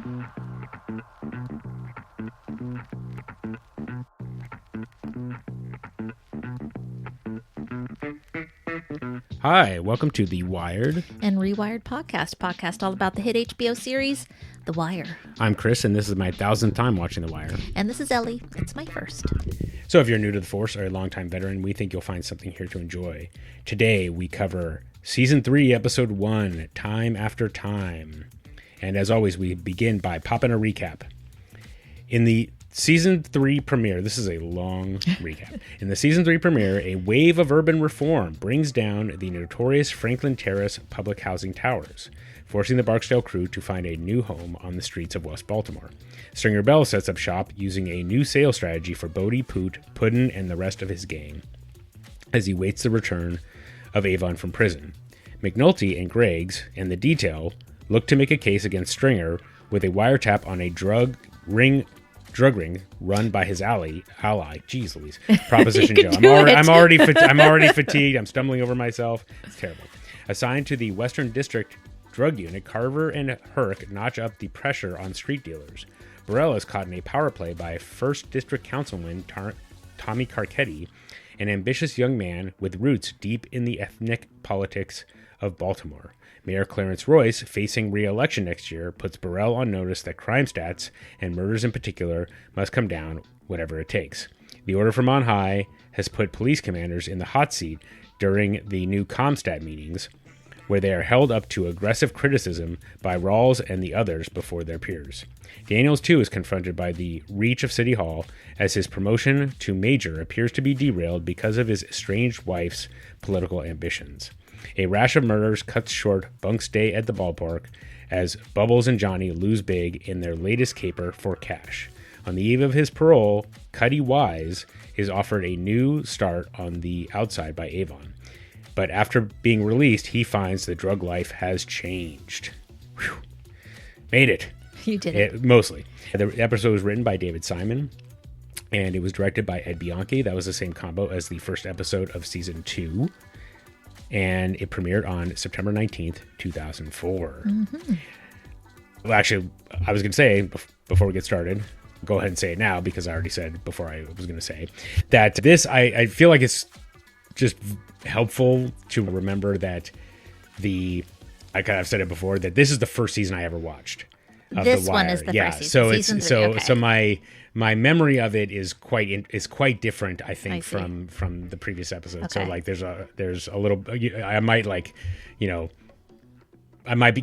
Hi, welcome to the Wired and Rewired podcast all about the hit HBO series, The Wire. I'm Chris, and this is my 1000th time watching The Wire. And this is Ellie. It's my first. So if you're new to the Force or a longtime veteran, we think you'll find something here to enjoy. Today, we cover Season 3, Episode 1, Time After Time. And as always, we begin by popping a recap. In the Season 3 premiere, this is a long recap. In the Season 3 premiere, a wave of urban reform brings down the notorious Franklin Terrace public housing towers, forcing the Barksdale crew to find a new home on the streets of West Baltimore. Stringer Bell sets up shop using a new sales strategy for Bodie, Poot, Puddin', and the rest of his gang as he waits the return of Avon from prison. McNulty and Greggs and the Detail look to make a case against Stringer with a wiretap on a drug ring run by his ally. Jeez Louise. Proposition Joe. I'm already fatigued. I'm stumbling over myself. It's terrible. Assigned to the Western District Drug Unit, Carver and Herc notch up the pressure on street dealers. Burrell is caught in a power play by 1st District Councilman Tommy Carcetti, an ambitious young man with roots deep in the ethnic politics of Baltimore. Mayor Clarence Royce, facing re-election next year, puts Burrell on notice that crime stats, and murders in particular, must come down whatever it takes. The order from on high has put police commanders in the hot seat during the new Comstat meetings, where they are held up to aggressive criticism by Rawls and the others before their peers. Daniels, too, is confronted by the reach of City Hall as his promotion to major appears to be derailed because of his estranged wife's political ambitions. A rash of murders cuts short Bunk's day at the ballpark as Bubbles and Johnny lose big in their latest caper for cash. On the eve of his parole, Cutty Wise is offered a new start on the outside by Avon. But after being released, he finds the drug life has changed. Whew. Made it. You did it. Mostly. The episode was written by David Simon, and it was directed by Ed Bianchi. That was the same combo as the first episode of Season 2. And it premiered on September 19th, 2004. Mm-hmm. Well, actually, I was going to say, before we get started, go ahead and say it now, because I already said before I was going to say, that this, I feel like it's just helpful to remember that I've said it before, that this is the first season I ever watched of this The Wire. one is the first season. So my memory of it is quite different, I think, from the previous episode. Okay. So like there's a little, I might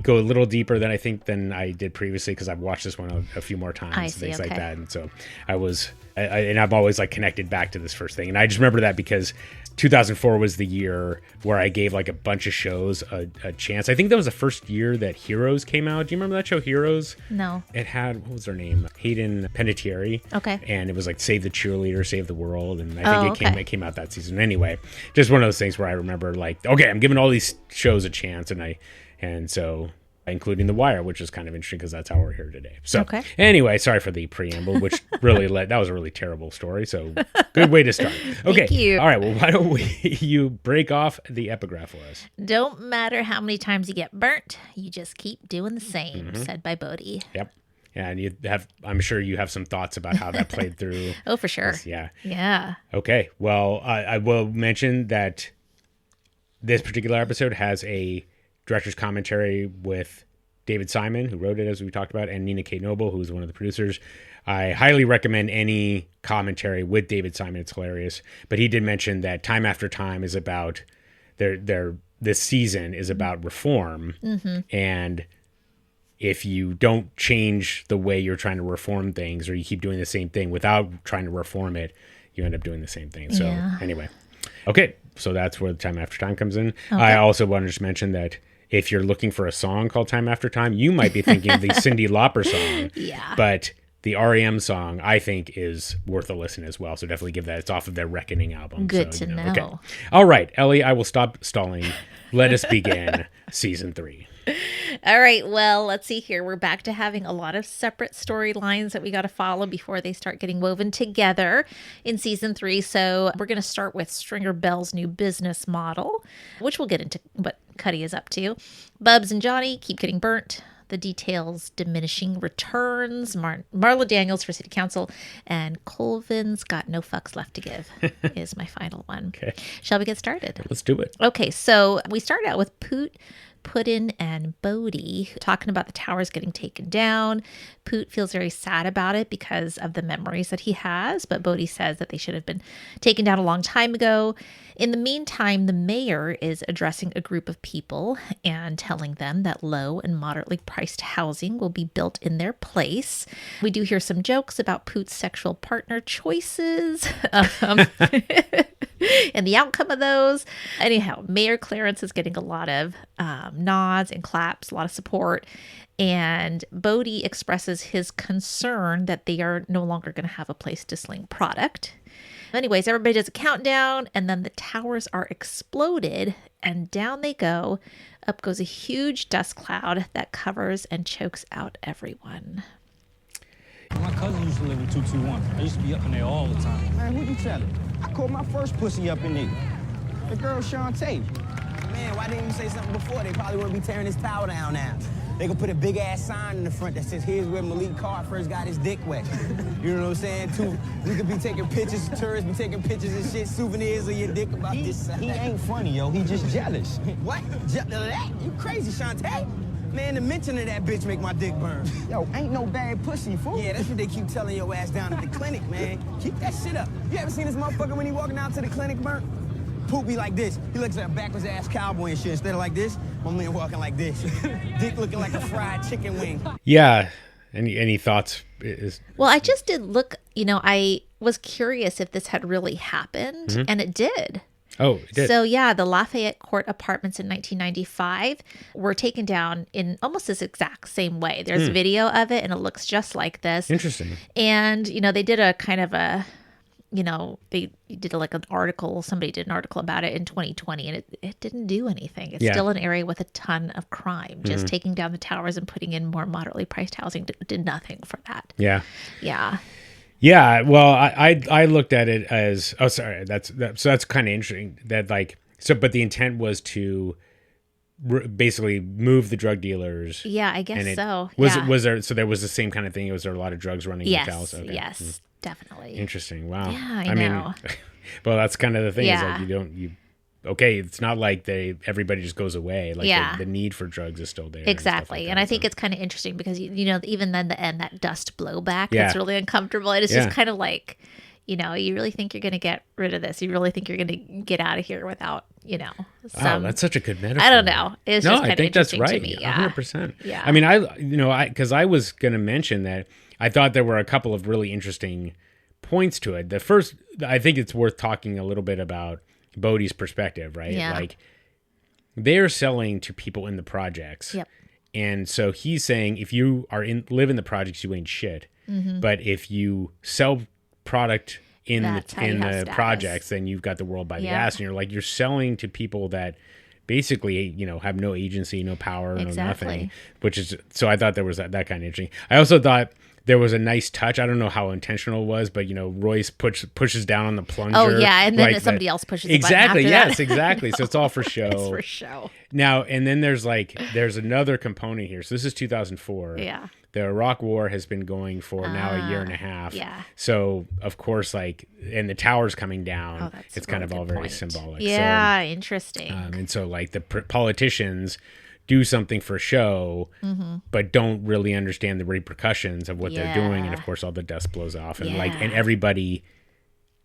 go a little deeper than I did previously, because I've watched this one a few more times, things like that. And so I've always like connected back to this first thing. And I just remember that because 2004 was the year where I gave like a bunch of shows a chance. I think that was the first year that Heroes came out. Do you remember that show, Heroes? No. It had, what was her name? Hayden Panettiere. Okay. And it was like Save the Cheerleader, Save the World. And I think it came out that season. Anyway, just one of those things where I remember like, okay, I'm giving all these shows a chance. And so including The Wire, which is kind of interesting because that's how we're here today. So Anyway, sorry for the preamble, which really that was a really terrible story. So good way to start. Okay. Thank you. All right. Well, why don't you break off the epigraph for us? Don't matter how many times you get burnt, you just keep doing the same, said by Bodie. Yep. And I'm sure you have some thoughts about how that played through. Oh, for sure. Yeah. Okay. Well, I will mention that this particular episode has a director's commentary with David Simon, who wrote it, as we talked about, and Nina K. Noble, who's one of the producers. I highly recommend any commentary with David Simon. It's hilarious. But he did mention that Time After Time is about this season is about reform. Mm-hmm. And if you don't change the way you're trying to reform things, or you keep doing the same thing without trying to reform it, you end up doing the same thing. So anyway. Okay. So that's where the Time After Time comes in. Okay. I also want to just mention that if you're looking for a song called Time After Time, you might be thinking of the Cyndi Lauper song. Yeah. But the REM song, I think, is worth a listen as well. So definitely give that. It's off of their Reckoning album. Good to know. Okay. All right, Ellie, I will stop stalling. Let us begin Season 3. All right, well, let's see here. We're back to having a lot of separate storylines that we got to follow before they start getting woven together in Season 3. So we're going to start with Stringer Bell's new business model, which we'll get into what Cutty is up to. Bubs and Johnny keep getting burnt. The details: Diminishing returns, Marla Daniels for city council, and Colvin's got no fucks left to give is my final one. Okay. Shall we get started? Let's do it. Okay, so we start out with Puddin and Bodhi talking about the towers getting taken down. Poot feels very sad about it because of the memories that he has, but Bodhi says that they should have been taken down a long time ago. In the meantime, the mayor is addressing a group of people and telling them that low and moderately priced housing will be built in their place. We do hear some jokes about Poot's sexual partner choices. And the outcome of those. Anyhow, Mayor Clarence is getting a lot of nods and claps, a lot of support. And Bodhi expresses his concern that they are no longer going to have a place to sling product. Anyways, everybody does a countdown, and then the towers are exploded, and down they go. Up goes a huge dust cloud that covers and chokes out everyone. My cousin used to live in 221. I used to be up in there all the time. Man, who you telling? I caught my first pussy up in there. The girl Shantae. Man, why didn't you say something before? They probably wouldn't be tearing this tower down now. They could put a big ass sign in the front that says, "Here's where Malik Carr first got his dick wet." You know what I'm saying? Too, we could be taking pictures, tourists be taking pictures and shit, souvenirs of your dick about this. He ain't funny, yo. He just jealous. What? You crazy, Shantae? Man, the mention of that bitch make my dick burn. Yo, ain't no bad pussy, fool. Yeah, that's what they keep telling your ass down at the clinic, man. Keep that shit up. You ever seen this motherfucker when he walking out to the clinic, burnt? Poop be like this. He looks like a backwards ass cowboy and shit. Instead of like this, my man walking like this. Dick looking like a fried chicken wing. Yeah. Any thoughts? Well, I just did look, I was curious if this had really happened, and it did. Oh, it did. So, yeah, the Lafayette Court apartments in 1995 were taken down in almost this exact same way. There's video of it, and it looks just like this. Interesting. And, they did a kind of a, they did like an article. Somebody did an article about it in 2020, and it didn't do anything. It's still an area with a ton of crime. Just taking down the towers and putting in more moderately priced housing did nothing for that. Yeah. Yeah. Yeah, well, I looked at it as so that's kind of interesting that but the intent was to basically move the drug dealers. Yeah, I guess so. Was there was the same kind of thing? Was there a lot of drugs running in Dallas? Okay. Yes, definitely. Interesting. Wow. Yeah, I know. Well, that's kind of the thing. Yeah. Is like it's not like everybody just goes away. Like the need for drugs is still there. Exactly. And I think it's kind of interesting because, even then the end, that dust blowback, it's really uncomfortable. And it's just kind of like, you really think you're going to get rid of this. You really think you're going to get out of here without, wow, that's such a good metaphor. I don't know. It's just kind of interesting to me. Yeah. 100%. Yeah. I mean, because I was going to mention that I thought there were a couple of really interesting points to it. The first, I think it's worth talking a little bit about Bodhi's perspective, right? Yeah. Like they're selling to people in the projects. Yep. And so he's saying if you live in the projects, you ain't shit. Mm-hmm. But if you sell product in the projects, then you've got the world by the ass. And you're selling to people that basically, have no agency, no power, no nothing. So I thought there was that kind of interesting. I also thought there was a nice touch. I don't know how intentional it was, but Royce pushes down on the plunger. Oh yeah, and then somebody else pushes the button after yes, that. exactly. So it's all for show. It's for show. Now, and then there's another component here. So this is 2004. Yeah. The Iraq War has been going for now a year and a half. Yeah. So of course, and the tower's coming down. Oh, that's it's a kind really of all good very point. symbolic. Yeah, so, interesting. And so the politicians do something for show, but don't really understand the repercussions of what they're doing. And of course, all the dust blows off, and and everybody,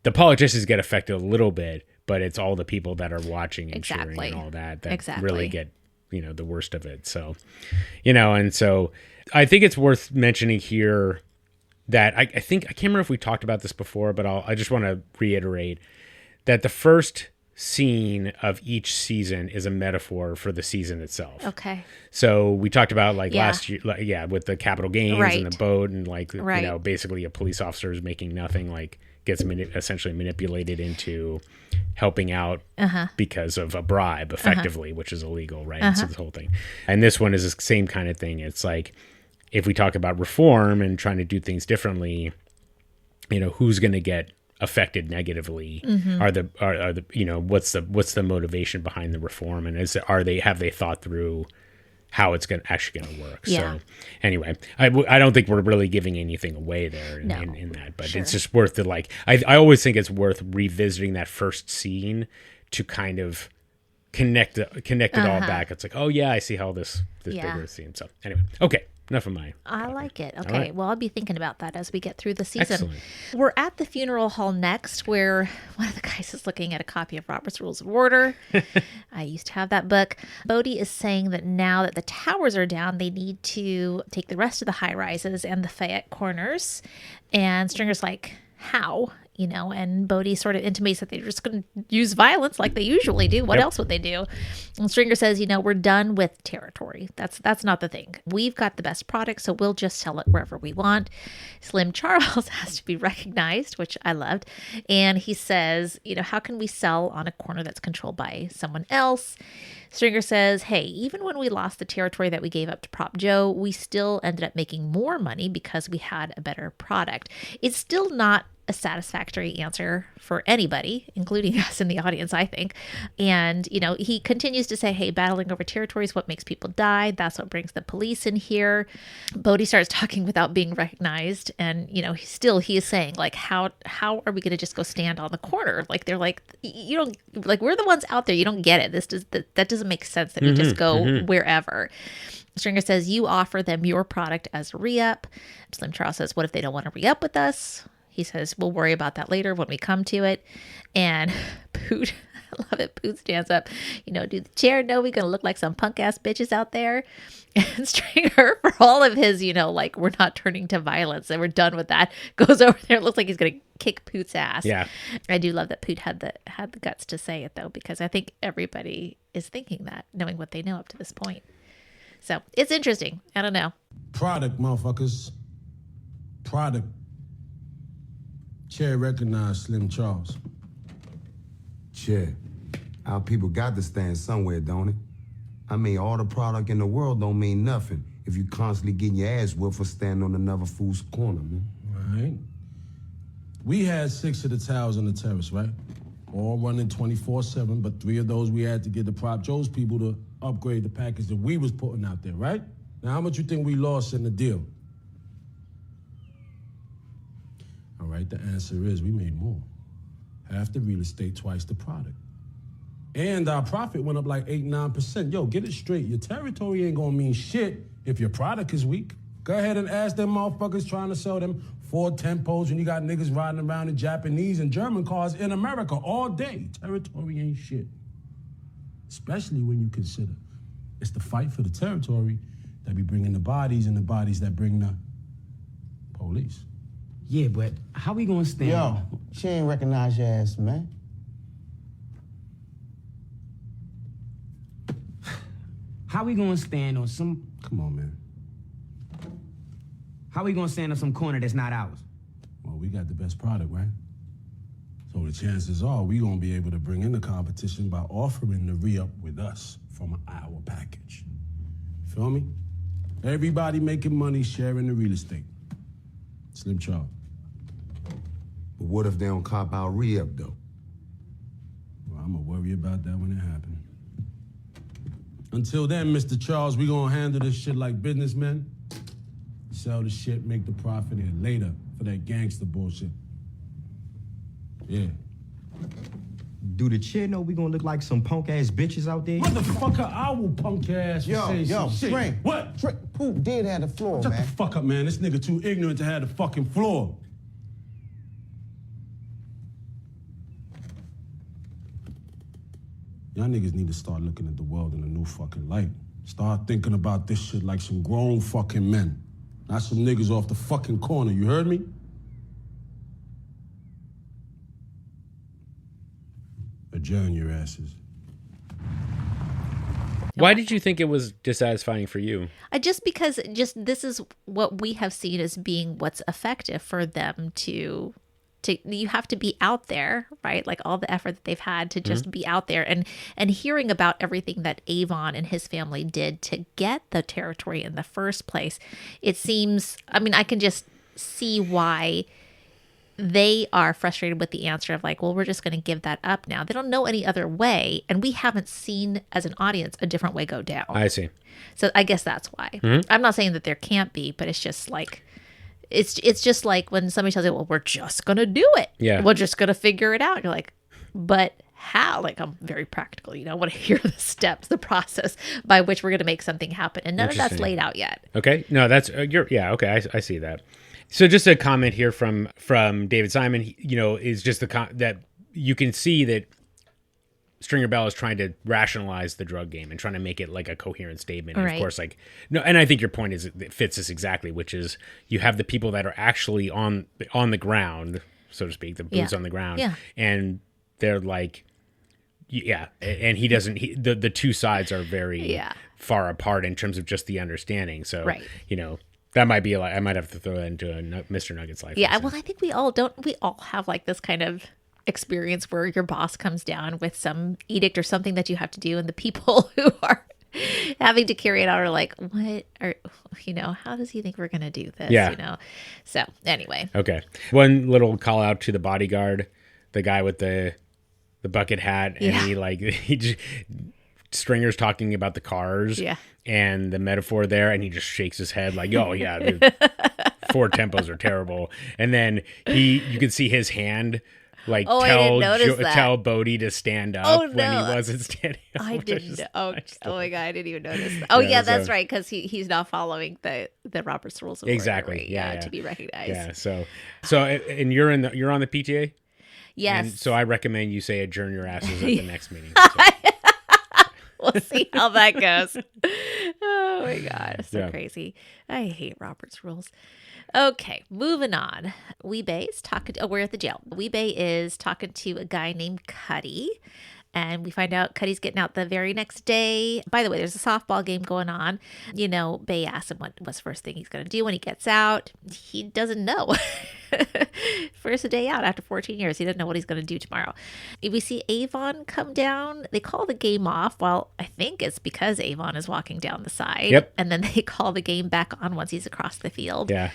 the politicians get affected a little bit, but it's all the people that are watching and cheering and all that really get the worst of it. So, and so I think it's worth mentioning here that I think I can't remember if we talked about this before, but I just want to reiterate that the first scene of each season is a metaphor for the season itself. Okay. So we talked about last year, with the capital gains and the boat and basically a police officer is making nothing, gets essentially manipulated into helping out because of a bribe, effectively, which is illegal, right? So this whole thing. And this one is the same kind of thing. It's like, if we talk about reform and trying to do things differently, who's going to get affected negatively? Are the what's the motivation behind the reform, and have they thought through how it's actually going to work. Yeah. So anyway, I don't think we're really giving anything away there in that, but it's just worth it. Like I always think it's worth revisiting that first scene to kind of connect it all back. It's like, oh yeah, I see how this bigger scene. So anyway, okay. Enough of mine. I like it. Okay. Right. Well, I'll be thinking about that as we get through the season. Excellent. We're at the funeral hall next, where one of the guys is looking at a copy of Robert's Rules of Order. I used to have that book. Bodhi is saying that now that the towers are down, they need to take the rest of the high rises and the Fayette corners. And Stringer's like, how? And Bodhi sort of intimates that they're just going to use violence like they usually do. What else would they do? And Stringer says, we're done with territory. That's not the thing. We've got the best product, so we'll just sell it wherever we want. Slim Charles has to be recognized, which I loved. And he says, how can we sell on a corner that's controlled by someone else? Stringer says, hey, even when we lost the territory that we gave up to Prop Joe, we still ended up making more money because we had a better product. It's still not a satisfactory answer for anybody, including us in the audience, I think. And, he continues to say, hey, battling over territory is what makes people die. That's what brings the police in here. Bodhi starts talking without being recognized. And, he is saying, like, how are we going to just go stand on the corner? Like, they're like, you don't, like, we're the ones out there. You don't get it. That doesn't make sense that we just go wherever. Stringer says, you offer them your product as a re-up. Slim Charles says, what if they don't want to re-up with us? He says, we'll worry about that later when we come to it. And Poot, I love it. Poot stands up, do the chair know we're going to look like some punk ass bitches out there? And Stringer, for all of his, like, we're not turning to violence and we're done with that, goes over there. It looks like he's going to kick Poot's ass. Yeah. I do love that Poot had the guts to say it, though, because I think everybody is thinking that, knowing what they know up to this point. So it's interesting. I don't know. Product, motherfuckers. Product. Chair recognized Slim Charles. Chair, our people got to stand somewhere, don't it? I mean, all the product in the world don't mean nothing if you constantly getting your ass whooped for standing on another fool's corner, man. Right. We had 6 of the towers on the terrace, right? All running 24/7, but 3 of those we had to get the Prop Joe's people to upgrade the package that we was putting out there, right? Now, how much you think we lost in the deal? All right, the answer is we made more. Half the real estate, twice the product. And our profit went up like 8-9%. Yo, get it straight. Your territory ain't gonna mean shit if your product is weak. Go ahead and ask them motherfuckers trying to sell them Ford Tempos when you got niggas riding around in Japanese and German cars in America all day. Territory ain't shit. Especially when you consider it's the fight for the territory that be bringing the bodies and the bodies that bring the police. Yeah, but how we gonna stand? Yo, she ain't recognize your ass, man. How we gonna stand on some... Come on, man. How we gonna stand on some corner that's not ours? Well, we got the best product, right? So the chances are we gonna be able to bring in the competition by offering the re-up with us from our package. Feel me? Everybody making money, sharing the real estate. Slim Charles. But what if they don't cop our re-up, though? Well, I'm gonna worry about that when it happens. Until then, Mr. Charles, we gonna handle this shit like businessmen. Sell the shit, make the profit, and later for that gangster bullshit. Yeah. Do the chair know we gonna look like some punk-ass bitches out there? Motherfucker, I will punk your ass for saying some shit. Spring. What? Poop did have the floor, Shut man. the fuck up, man. This nigga too ignorant to have the fucking floor. Y'all niggas need to start looking at the world in a new fucking light. Start thinking about this shit like some grown fucking men. Not some niggas off the fucking corner, you heard me? Adjourn your asses. Why did you think it was dissatisfying for you? Because this is what we have seen as being what's effective for them to you have to be out there, right? Like all the effort that they've had to just be out there and hearing about everything that Avon and his family did to get the territory in the first place. It seems, I mean, I can just see why they are frustrated with the answer of like, well, we're just going to give that up now. They don't know any other way. And we haven't seen as an audience a different way go down. I see. So I guess that's why. Mm-hmm. I'm not saying that there can't be, but it's just like, it's just like when somebody tells you, well, we're just going to do it. Yeah. We're just going to figure it out. You're like, but how? Like, I'm very practical. I want to hear the steps, the process by which we're going to make something happen. And none of that's laid out yet. Okay. No, that's, okay. I see that. So just a comment here from David Simon, is just that you can see that Stringer Bell is trying to rationalize the drug game and trying to make it like a coherent statement. And right. Of course, and I think your point is it fits this exactly, which is you have the people that are actually on the ground, so to speak, the boots on the ground. Yeah. And they're like, and he doesn't, the two sides are very far apart in terms of just the understanding. So, right. That might be I might have to throw that into a Mr. Nugget's life. Yeah, well, I think we all have like this kind of experience where your boss comes down with some edict or something that you have to do, and the people who are having to carry it out are like, what are, how does he think we're going to do this? Yeah. So anyway. Okay. One little call out to the bodyguard, the guy with the bucket hat, and he just, Stringer's talking about the cars and the metaphor there, and he just shakes his head like, oh yeah, dude, Ford Tempos are terrible. And then you can see his hand tell Bodie to stand up when he wasn't standing up. I didn't know. Oh my God, I didn't even notice that. Oh yeah, that's right, because he's not following the Robert's rules of exactly. Order, to be recognized. Yeah. So and you're on the PTA. Yes. And so I recommend you say adjourn your asses at the next meeting. We'll see how that goes. Oh my God, it's so crazy. I hate Robert's rules. Okay, moving on. Weebay is talking. We're at the jail. Weebay is talking to a guy named Cutty, and we find out Cutty's getting out the very next day. By the way, there's a softball game going on. Bay asks him what's the first thing he's going to do when he gets out. He doesn't know. First day out after 14 years. He doesn't know what he's going to do tomorrow. We see Avon come down. They call the game off. Well, I think it's because Avon is walking down the side. Yep. And then they call the game back on once he's across the field. Yeah.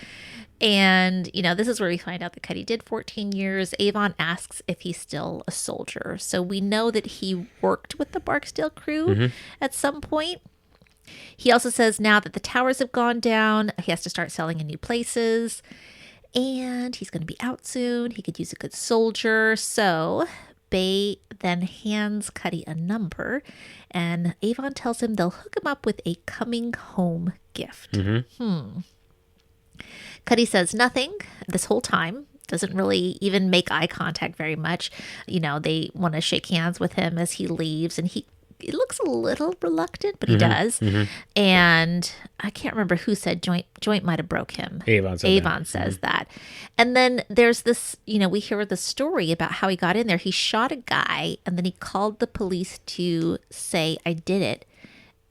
And, this is where we find out that Cutty did 14 years. Avon asks if he's still a soldier. So we know that he worked with the Barksdale crew at some point. He also says now that the towers have gone down, he has to start selling in new places. And he's going to be out soon. He could use a good soldier. So Bay then hands Cutty a number. And Avon tells him they'll hook him up with a coming home gift. Cutty says nothing this whole time, doesn't really even make eye contact very much. They want to shake hands with him as he leaves, and he looks a little reluctant, but he does. And I can't remember who said joint might have broke him. Avon says that. And then there's this, we hear the story about how he got in there. He shot a guy, and then he called the police to say, I did it.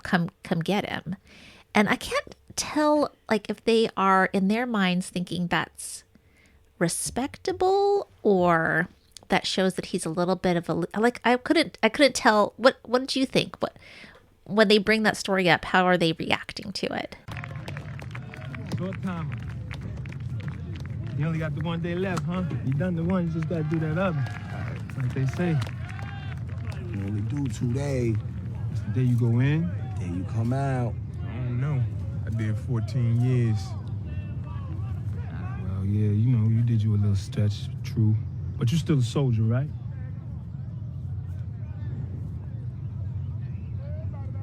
Come get him. And I can't tell if they are in their minds thinking that's respectable or that shows that he's a little bit of a I couldn't tell. What did you think? When they bring that story up, how are they reacting to it? Short timer. You only got the 1 day left, huh? You done the one, you just gotta do that other. Like they say. You only do 2 days. It's the day you go in, Then you come out. I don't know. I did 14 years. Well, yeah, you did you a little stretch, true. But you're still a soldier, right?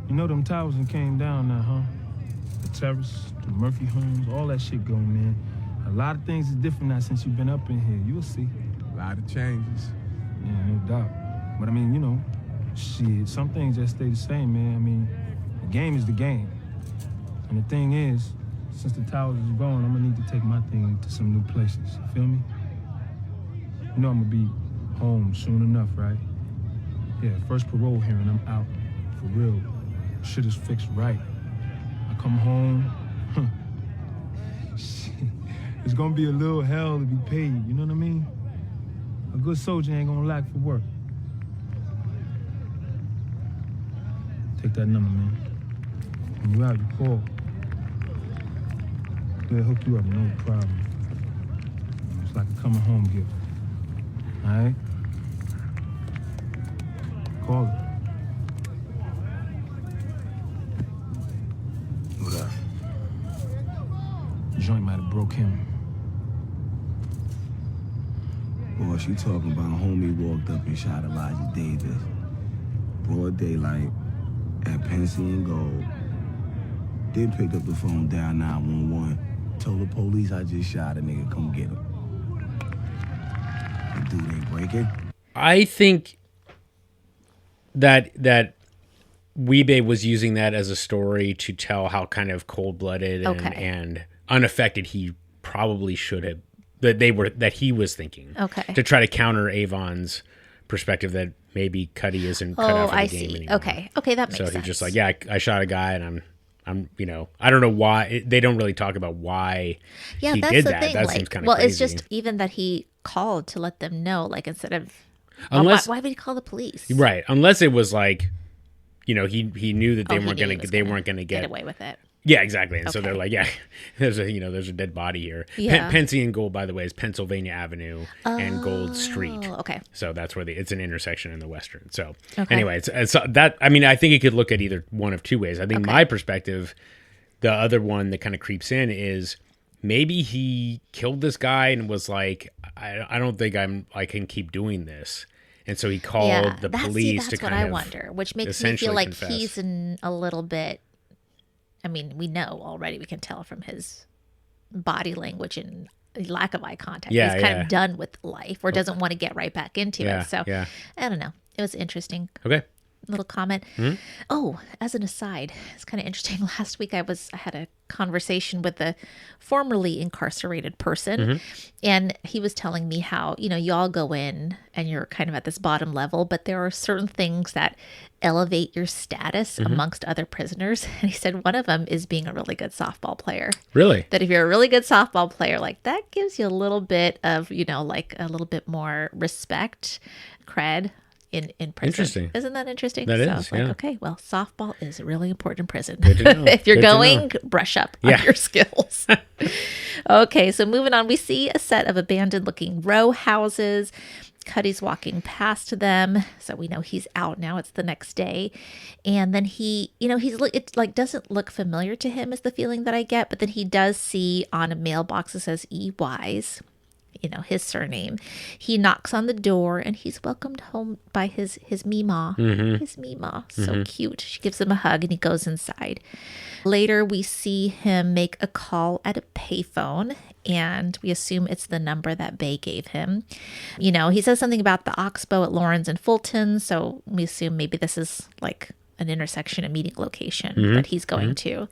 Them towers and came down now, huh? The terrace, the Murphy homes, all that shit going, man. A lot of things is different now since you've been up in here. You'll see. A lot of changes. Yeah, no doubt. But I mean, shit, some things just stay the same, man. I mean, the game is the game. And the thing is, since the towers is gone, I'm gonna need to take my thing to some new places. You feel me? I'm gonna be home soon enough, right? Yeah, first parole hearing, I'm out. For real. Shit is fixed right. I come home, shit, it's gonna be a little hell to be paid, you know what I mean? A good soldier ain't gonna lack for work. Take that number, man. When you out, you call. They'll hook you up, no problem. It's like a coming home gift. All right? Call her. What up? Joint might have broke him. Boy, she talking about homie walked up and shot Elijah Davis. Broad daylight at Pensy and Gold. Then picked up the phone, dial 911. Told the police I just shot a nigga, come get him. The dude ain't breaking. I think that Weebay was using that as a story to tell how kind of cold-blooded and unaffected he probably should have, that he was thinking. Okay. To try to counter Avon's perspective that maybe Cutty isn't cut out for the game anymore. Okay, that makes sense. So he's just like, yeah, I shot a guy, and I'm, I don't know why. They don't really talk about why he that's did the that. thing. That seems kind of crazy. It's just even that he called to let them know, like, instead of unless why would he call the police? Right, unless it was like, he knew that they weren't gonna get away with it. Yeah, exactly. And so they're like, yeah, there's a dead body here. Yeah. Pensy and Gold, by the way, is Pennsylvania Avenue and Gold Street. Okay. So that's where it's an intersection in the Western. So anyway, it's that. I mean, I think it could look at either one of two ways. I think my perspective, the other one that kind of creeps in is maybe he killed this guy and was like, I don't think I can keep doing this. And so he called the police to kind of. That's what I wonder, which makes me feel like he's in a little bit. I mean, we know already, we can tell from his body language and lack of eye contact. Yeah, he's kind of done with life or doesn't want to get right back into it. So I don't know. It was interesting. Okay. Little comment. Oh, as an aside, it's kind of interesting. Last week I had a conversation with a formerly incarcerated person, and he was telling me how, you all go in and you're kind of at this bottom level, but there are certain things that elevate your status amongst other prisoners. And he said one of them is being a really good softball player. Really? That if you're a really good softball player, like that gives you a little bit of, like a little bit more respect, cred. In prison. Interesting. Isn't that interesting? That so is, like, okay, well, softball is really important in prison. Good to know. If you're Good to going, know. brush up on your skills. Okay, so moving on, we see a set of abandoned looking row houses. Cutty's walking past them, so we know he's out now. It's the next day. And then it like doesn't look familiar to him is the feeling that I get, but then he does see on a mailbox that says EY's. His surname. He knocks on the door and he's welcomed home by his Mima. His Mima. So cute. She gives him a hug and he goes inside. Later, we see him make a call at a payphone and we assume it's the number that Bay gave him. He says something about the Oxbow at Lawrence and Fulton. So we assume maybe this is like an intersection, a meeting location that he's going to.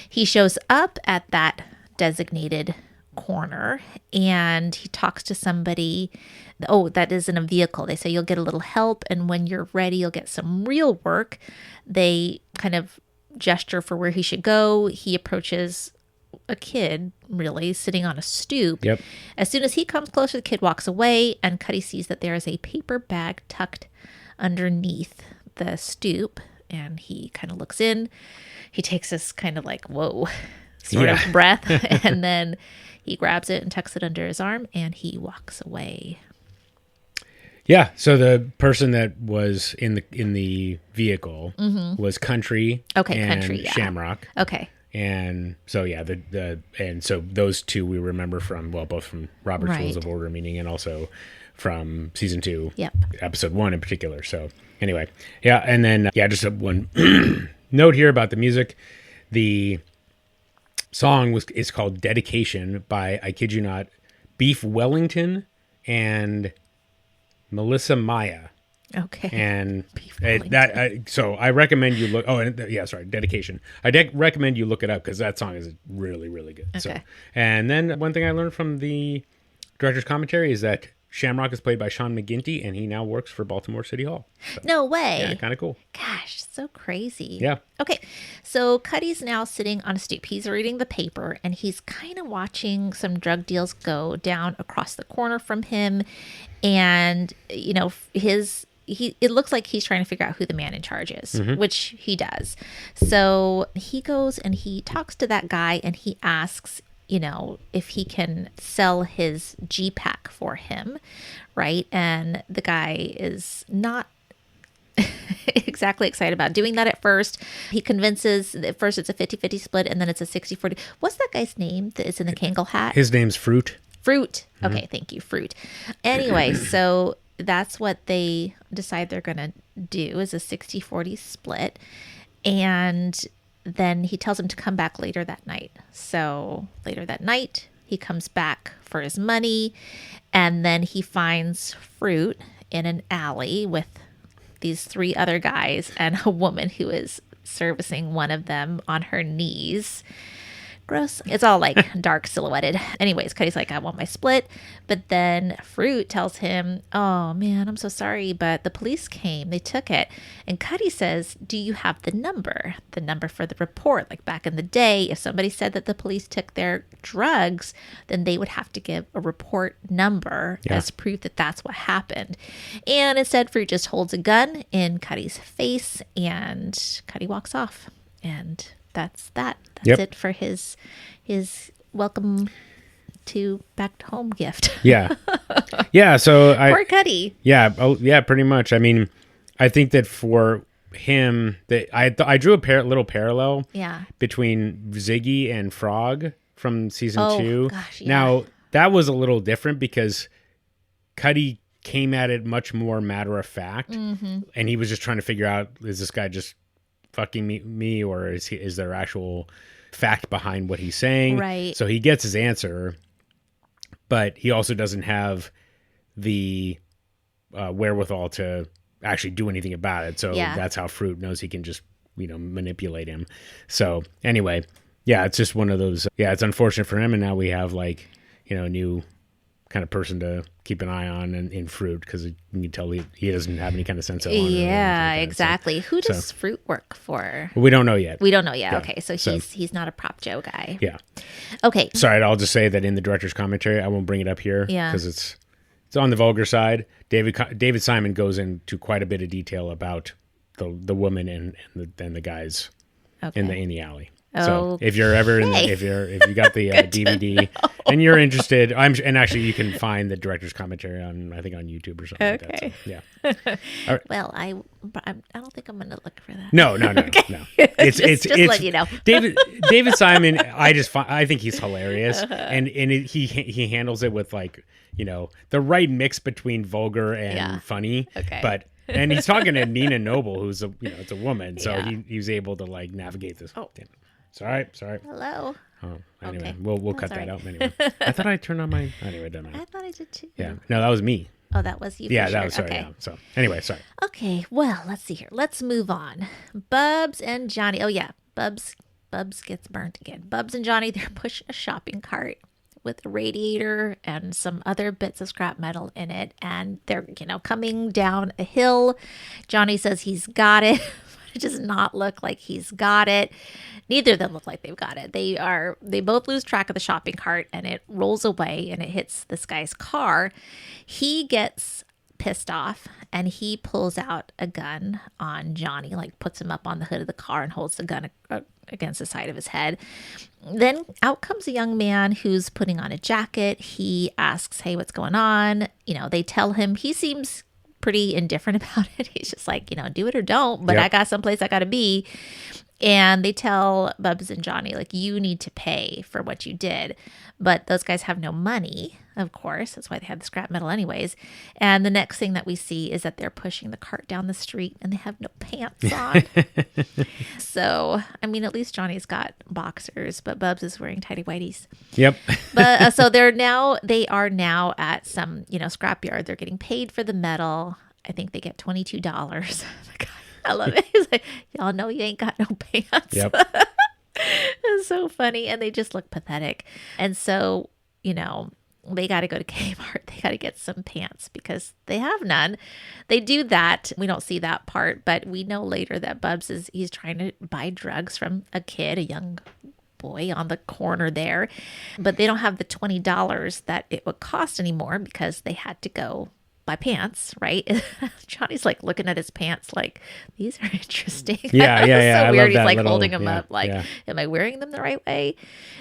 He shows up at that designated corner and he talks to somebody that is in a vehicle. They say you'll get a little help and when you're ready you'll get some real work. They kind of gesture for where he should go. He approaches a kid really sitting on a stoop. Yep. As soon as he comes closer, the kid walks away and Cutty sees that there is a paper bag tucked underneath the stoop and he kind of looks in. He takes this kind of like whoa sort of breath and then he grabs it and tucks it under his arm and he walks away. Yeah. So the person that was in the vehicle was Country. Okay, and Country. Yeah. Shamrock. Okay. And so so those two we remember from both from Robert's Rules of Order meeting and also from season 2, episode 1 in particular. So anyway, and then just one note here about the music. The song is called Dedication by, I kid you not, Beef Wellington and Melissa Maya. Okay. And so I recommend you look. Oh, Dedication. I recommend you look it up because that song is really, really good. Okay. So, and then one thing I learned from the director's commentary is that Shamrock is played by Sean McGinty, and he now works for Baltimore City Hall. So, no way. Yeah, kind of cool. Gosh, so crazy. Yeah. Okay, so Cutty's now sitting on a stoop. He's reading the paper, and he's kind of watching some drug deals go down across the corner from him. And, it looks like he's trying to figure out who the man in charge is, which he does. So he goes and he talks to that guy, and he asks if he can sell his G-Pack for him, right? And the guy is not exactly excited about doing that at first. He convinces, at first it's a 50-50 split, and then it's a 60-40. What's that guy's name that is in the Kangol hat? His name's Fruit. Fruit. Okay, thank you, Fruit. Anyway, so that's what they decide they're going to do, is a 60-40 split. And then he tells him to come back later that night. So later that night, he comes back for his money, and then he finds Fruit in an alley with these 3 other guys and a woman who is servicing one of them on her knees. Gross. It's all like dark silhouetted. Anyways, Cutty's like, I want my split. But then Fruit tells him, oh man, I'm so sorry, but the police came. They took it. And Cutty says, do you have the number? The number for the report. Like back in the day, if somebody said that the police took their drugs, then they would have to give a report number as proof that that's what happened. And instead, Fruit just holds a gun in Cutty's face, and Cutty walks off. And that's that. That's it for his welcome to back to home gift. Yeah. Yeah. So Poor Cutty. Yeah. Oh, yeah. Pretty much. I mean, I think that for him, that I drew a little parallel. Yeah. Between Ziggy and Frog from season 2. Gosh, yeah. Now that was a little different because Cutty came at it much more matter of fact, and he was just trying to figure out, is this guy just fucking me or is there actual fact behind what he's saying? Right. So he gets his answer, but he also doesn't have the wherewithal to actually do anything about it. So that's how Fruit knows he can just manipulate him. So anyway, yeah, it's just one of those. Yeah, it's unfortunate for him, and now we have a new kind of person to keep an eye on in Fruit, because you can tell he doesn't have any kind of sense of honor. Yeah, exactly. Who does Fruit work for? We don't know yet. We don't know yet. Yeah. Okay, so he's not a Prop Joe guy. Yeah. Okay. Sorry, I'll just say that in the director's commentary, I won't bring it up here because it's on the vulgar side. David Simon goes into quite a bit of detail about the woman and the guys in the alley. So if you're ever if you got the DVD and you're interested, and actually you can find the director's commentary on YouTube or something like that. So, yeah. All right. Well, I don't think I'm going to look for that. No. Okay. No. It's let you know. David Simon. I think he's hilarious, and he handles it with the right mix between vulgar and funny. Okay. And he's talking to Nina Noble, who's it's a woman, so he was able to navigate this. Oh. Sorry. Hello. Oh, anyway, we'll cut that out. Anyway, I thought I turned on my. Anyway, it doesn't matter. I thought I did too. Yeah, no, that was me. Oh, that was you. Yeah, that was sorry. Okay. Yeah. So anyway, sorry. Okay, well, let's see here. Let's move on. Bubs and Johnny. Oh yeah, Bubs gets burnt again. Bubs and Johnny, they're pushing a shopping cart with a radiator and some other bits of scrap metal in it, and they're coming down a hill. Johnny says he's got it. It does not look like he's got it. Neither of them look like they've got it. They both lose track of the shopping cart, and it rolls away and it hits this guy's car. He gets pissed off and he pulls out a gun on Johnny, puts him up on the hood of the car and holds the gun against the side of his head. Then out comes a young man who's putting on a jacket. He asks, hey, what's going on? They tell him. He seems pretty indifferent about it. He's just do it or don't, but I got someplace I got to be. And they tell Bubs and Johnny, you need to pay for what you did. But those guys have no money, of course. That's why they had the scrap metal anyways. And the next thing that we see is that they're pushing the cart down the street and they have no pants on. So, at least Johnny's got boxers, but Bubs is wearing tighty whities. Yep. But so they are now at some, scrapyard. They're getting paid for the metal. I think they get $22. I love it. He's like, y'all know you ain't got no pants. Yep. It's so funny. And they just look pathetic. And so, they got to go to Kmart. They got to get some pants because they have none. They do that. We don't see that part, but we know later that Bubs he's trying to buy drugs from a young boy on the corner there, but they don't have the $20 that it would cost anymore because they had to go my pants, right? Johnny's like looking at his pants like, these are interesting. Yeah, So I weird. love He's that like little- holding them yeah, up like, yeah. am I wearing them the right way?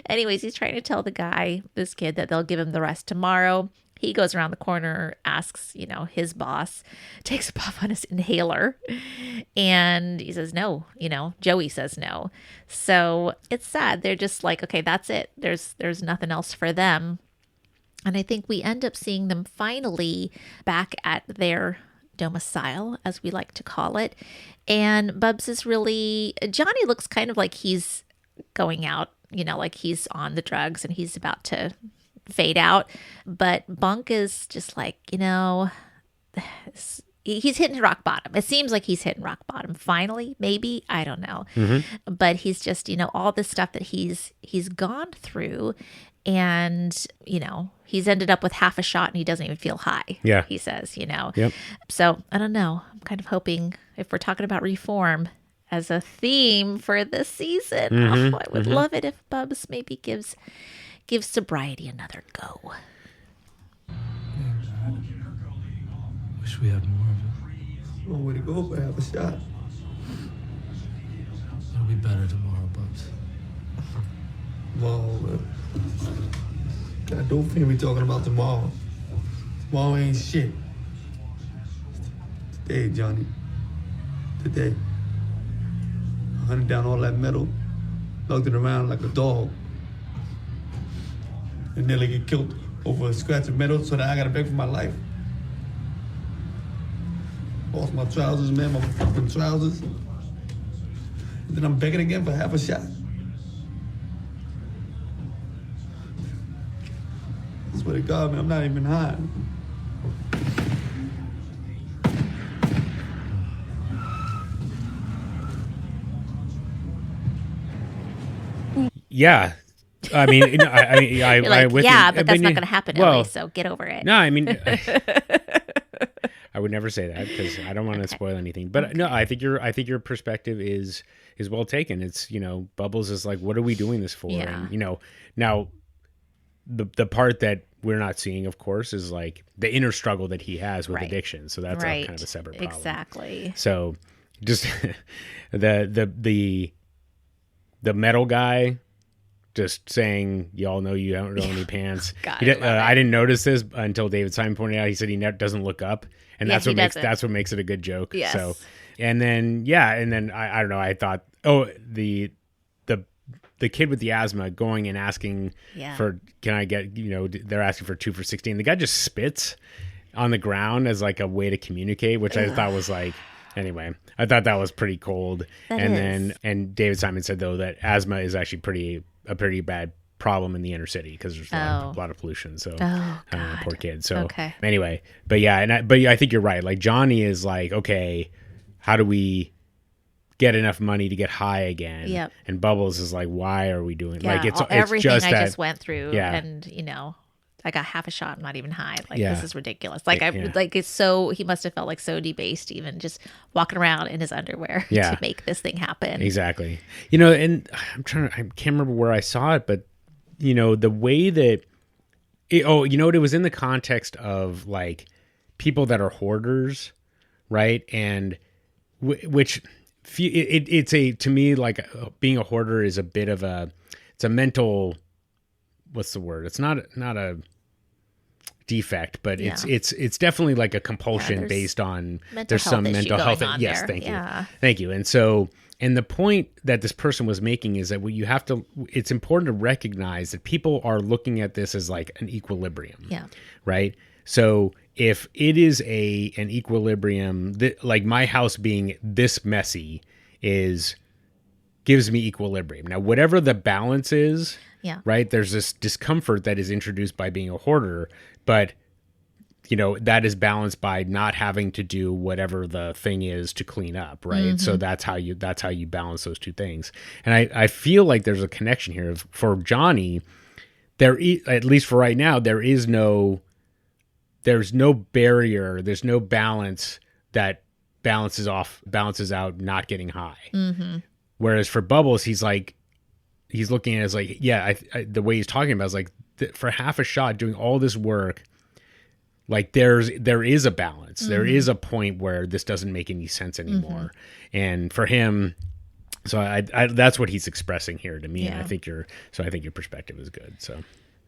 Anyways, he's trying to tell the guy, this kid, that they'll give him the rest tomorrow. He goes around the corner, asks, his boss, takes a puff on his inhaler, and he says no. Joey says no. So it's sad. They're just like, okay, that's it. There's nothing else for them. And I think we end up seeing them finally back at their domicile, as we like to call it. And Bubs is really, Johnny looks kind of like he's going out, like he's on the drugs and he's about to fade out. But Bunk is just like, he's hitting rock bottom. It seems like he's hitting rock bottom. Finally, maybe, I don't know. But he's just, all this stuff that he's gone through, and he's ended up with half a shot and he doesn't even feel high. Yeah, he says. Yep. So I don't know. I'm kind of hoping, if we're talking about reform as a theme for this season, I would love it if Bubs maybe gives sobriety another go. Wish we had more of it. Long way to go for half a shot. It'll be better tomorrow, Bubs. Tomorrow, man. God, don't feel me talking about tomorrow. Tomorrow ain't shit. Today, Johnny. Today. I hunted down all that metal, lugged it around like a dog, and nearly get killed over a scratch of metal, so that I gotta beg for my life. Lost my trousers, man, my fucking trousers. And then I'm begging again for half a shot. I swear to God, man, I'm not even high. Yeah. I mean, I You're like, with yeah, you. but that's not going to happen, Ellie, so get over it. No, I mean, I would never say that because I don't want to spoil anything. But no, I think your perspective is well taken. It's, Bubbles is like, what are we doing this for? Yeah. And now the part that we're not seeing, of course, is like the inner struggle that he has with addiction. So that's kind of a separate problem. Exactly. So just the metal guy just saying, y'all know you don't own any pants. God, I didn't notice this until David Simon pointed out. He said he doesn't look up, and that's what makes it a good joke. Yes. So, and then I don't know. I thought, the kid with the asthma going and asking for, can I get, they're asking for 2 for $16. The guy just spits on the ground as like a way to communicate, which I thought was like, anyway, I thought that was pretty cold. And David Simon said though that asthma is actually a pretty bad problem in the inner city because there's a lot of pollution. So poor kid. So anyway, but I think you're right. Like Johnny is like, okay, how do we get enough money to get high again? Yep. And Bubbles is like, why are we doing like it's everything just I that, just went through, and I got half a shot. I'm not even high. Like this is ridiculous. Like it's so, he must have felt like so debased, even just walking around in his underwear to make this thing happen. Exactly. And I can't remember where I saw it, but the way that it was in the context of like people that are hoarders, right? And which it's to me, like being a hoarder is a bit of it's a mental, what's the word? It's not a defect, but it's definitely like a compulsion based on there's some mental health. Yes, thank you. And so, and the point that this person was making is that it's important to recognize that people are looking at this as like an equilibrium. Yeah. Right. So if it is an equilibrium, like my house being this messy gives me equilibrium. Now, whatever the balance is, right, there's this discomfort that is introduced by being a hoarder, but that is balanced by not having to do whatever the thing is to clean up, right? Mm-hmm. So that's how you balance those two things. And I feel like there's a connection here for Johnny. At least for right now, there's no barrier, there's no balance that balances out not getting high. Mm-hmm. Whereas for Bubbles, he's looking at it as like, the way he's talking about it is like for half a shot doing all this work, Like there is a balance. There is a point where this doesn't make any sense anymore. And for him, so I that's what he's expressing here to me. Yeah. And I think your perspective is good. So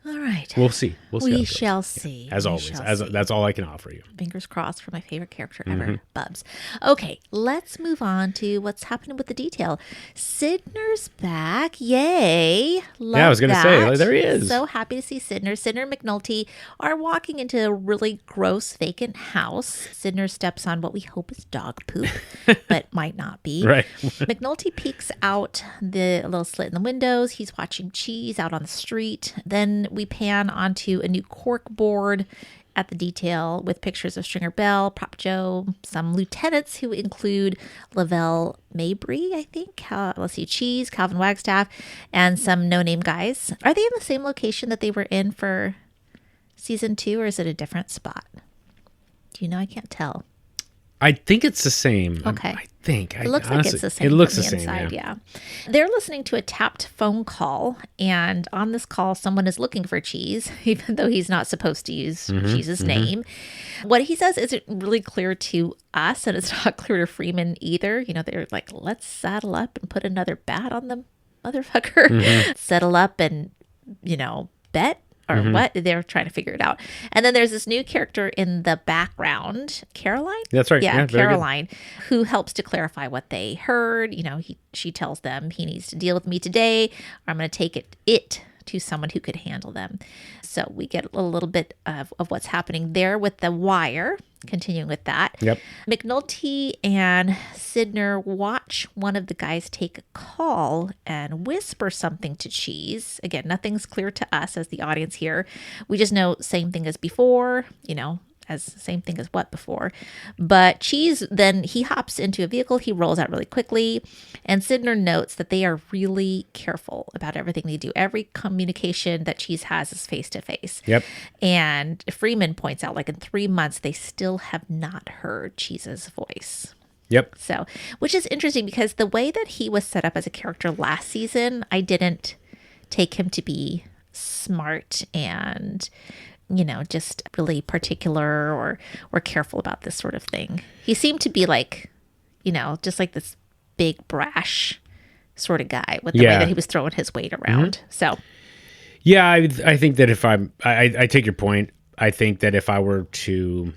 All right. we'll see. We'll see. We shall see. As We always, shall see. that's all I can offer you. Fingers crossed for my favorite character ever, Bubs. Okay, let's move on to what's happening with the detail. Sydnor's back. Yay. Love I was gonna say, like, there he is. So happy to see Sydnor. Sydnor and McNulty are walking into a really gross vacant house. Sydnor steps on what we hope is dog poop, but might not be. Right. McNulty peeks out the little slit in the windows. He's watching Cheese out on the street. Then we pan onto a new cork board at the detail with pictures of Stringer Bell, Prop Joe, some lieutenants who include Lavelle Mabry, I think. Let's see, Cheese, Calvin Wagstaff, and some no-name guys. Are they in the same location that they were in for season 2, or is it a different spot? Do you know? I can't tell. I think it's the same. Okay. I think. It looks honestly, like it's the same. It looks from the same. inside, Yeah. They're listening to a tapped phone call, and on this call, someone is looking for Cheese, even though he's not supposed to use Cheese's name. What he says isn't really clear to us, and it's not clear to Freeman either. You know, they're like, let's saddle up and put another bat on the motherfucker. Settle up and, bet. Or what? They're trying to figure it out. And then there's this new character in the background, Caroline? That's right. Yeah, Yeah, very good. Caroline, who helps to clarify what they heard. She tells them he needs to deal with me today, or I'm going to take it to someone who could handle them. So we get a little bit of what's happening there with the wire. Continuing with that. Yep. McNulty and Sydnor watch one of the guys take a call and whisper something to Cheese. Again, nothing's clear to us as the audience here. We just know same thing as before, as same thing as what before. But Cheese, then he hops into a vehicle. He rolls out really quickly. And Sydnor notes that they are really careful about everything they do. Every communication that Cheese has is face to face. Yep. And Freeman points out, like, in 3 months, they still have not heard Cheese's voice. Yep. So, which is interesting because the way that he was set up as a character last season, I didn't take him to be smart and just really particular or careful about this sort of thing. He seemed to be like, just like this big brash sort of guy with the way that he was throwing his weight around. So, yeah, I think that if I take your point. I think that if I were to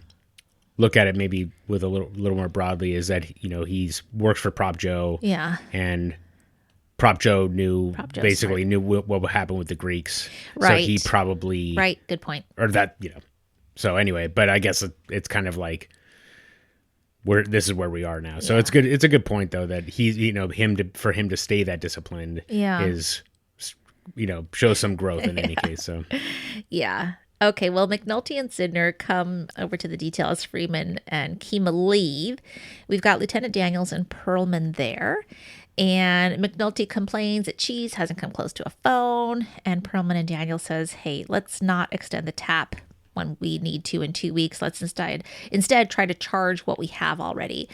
look at it maybe with a little more broadly, is that he's works for Prop Joe. Yeah. And Prop Joe knew Joe's knew what would happen with the Greeks. Right. So he probably Right. Good point. Or that So anyway, but I guess it's kind of like this is where we are now. So it's good. It's a good point though that he's for him to stay that disciplined is shows some growth in any case. So yeah. Okay, well, McNulty and Sydnor come over to the detail as Freeman and Kima leave. We've got Lieutenant Daniels and Perlman there. And McNulty complains that Cheese hasn't come close to a phone. And Perlman and Daniels says, hey, let's not extend the tap when we need to in 2 weeks. Let's instead try to charge what we have already.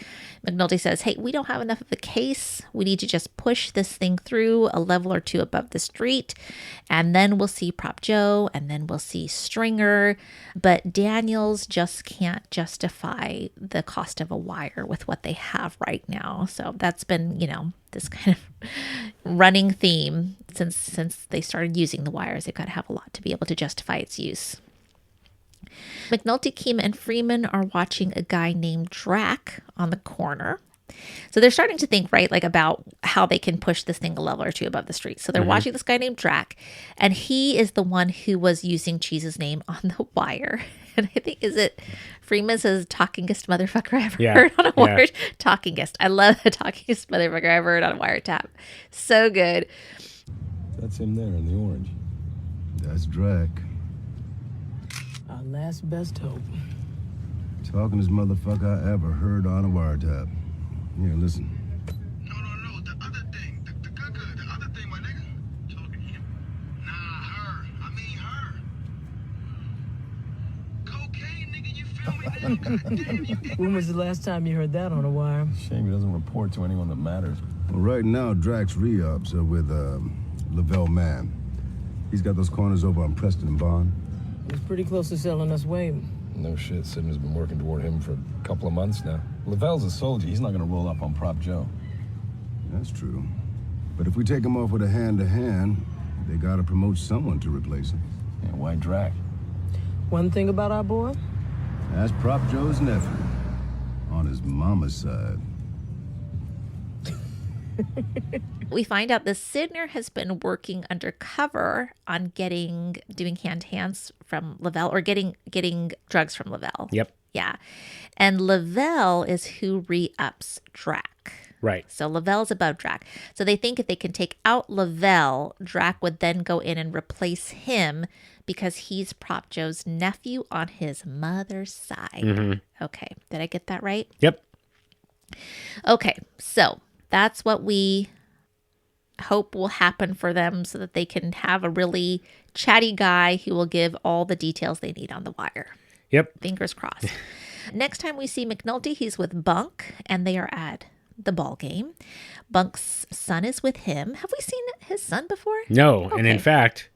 McNulty says, hey, we don't have enough of a case. We need to just push this thing through a level or two above the street. And then we'll see Prop Joe, and then we'll see Stringer. But Daniels just can't justify the cost of a wire with what they have right now. So that's been, this kind of running theme since they started using the wires. They've got to have a lot to be able to justify its use. McNulty, Kima, and Freeman are watching a guy named Drac on the corner. So they're starting to think, right, like about how they can push this thing a level or two above the street. So they're watching this guy named Drac, and he is the one who was using Cheese's name on the wire. And I think, is it Freeman says talkingest motherfucker I ever heard on a wire? Talkingest. I love the talkingest motherfucker I ever heard on a wiretap. So good. That's him there in the orange. That's Drac. Our last best hope. Talkingest motherfucker I ever heard on a wiretap. Yeah, listen. No, the other thing. The good, the other thing, my nigga. Talking him. Nah, her. I mean her. Cocaine, nigga, you feel me? Goddamn, you When was the last time you heard that on a wire? Shame he doesn't report to anyone that matters. Well, right now, Drac's re-ups are with Lavelle Mann. He's got those corners over on Preston and Bond. He was pretty close to selling us Wade. No shit, Sidney's been working toward him for a couple of months now. Lavelle's a soldier. He's not gonna roll up on Prop Joe. That's true. But if we take him off with a hand-to-hand, they gotta promote someone to replace him. Yeah, why Drac? One thing about our boy, That's Prop Joe's nephew. On his mama's side. We find out the Sidner has been working undercover on doing hand-to-hands from Lavelle, or getting drugs from Lavelle. Yep. Yeah. And Lavelle is who re-ups Drac. Right. So Lavelle's above Drac. So they think if they can take out Lavelle, Drac would then go in and replace him because he's Prop Joe's nephew on his mother's side. Mm-hmm. Okay. Did I get that right? Yep. Okay. So that's what we hope will happen for them so that they can have a really chatty guy who will give all the details they need on the wire. Yep. Fingers crossed. Next time we see McNulty, he's with Bunk, and they are at the ball game. Bunk's son is with him. Have we seen his son before? No. Okay. And in fact,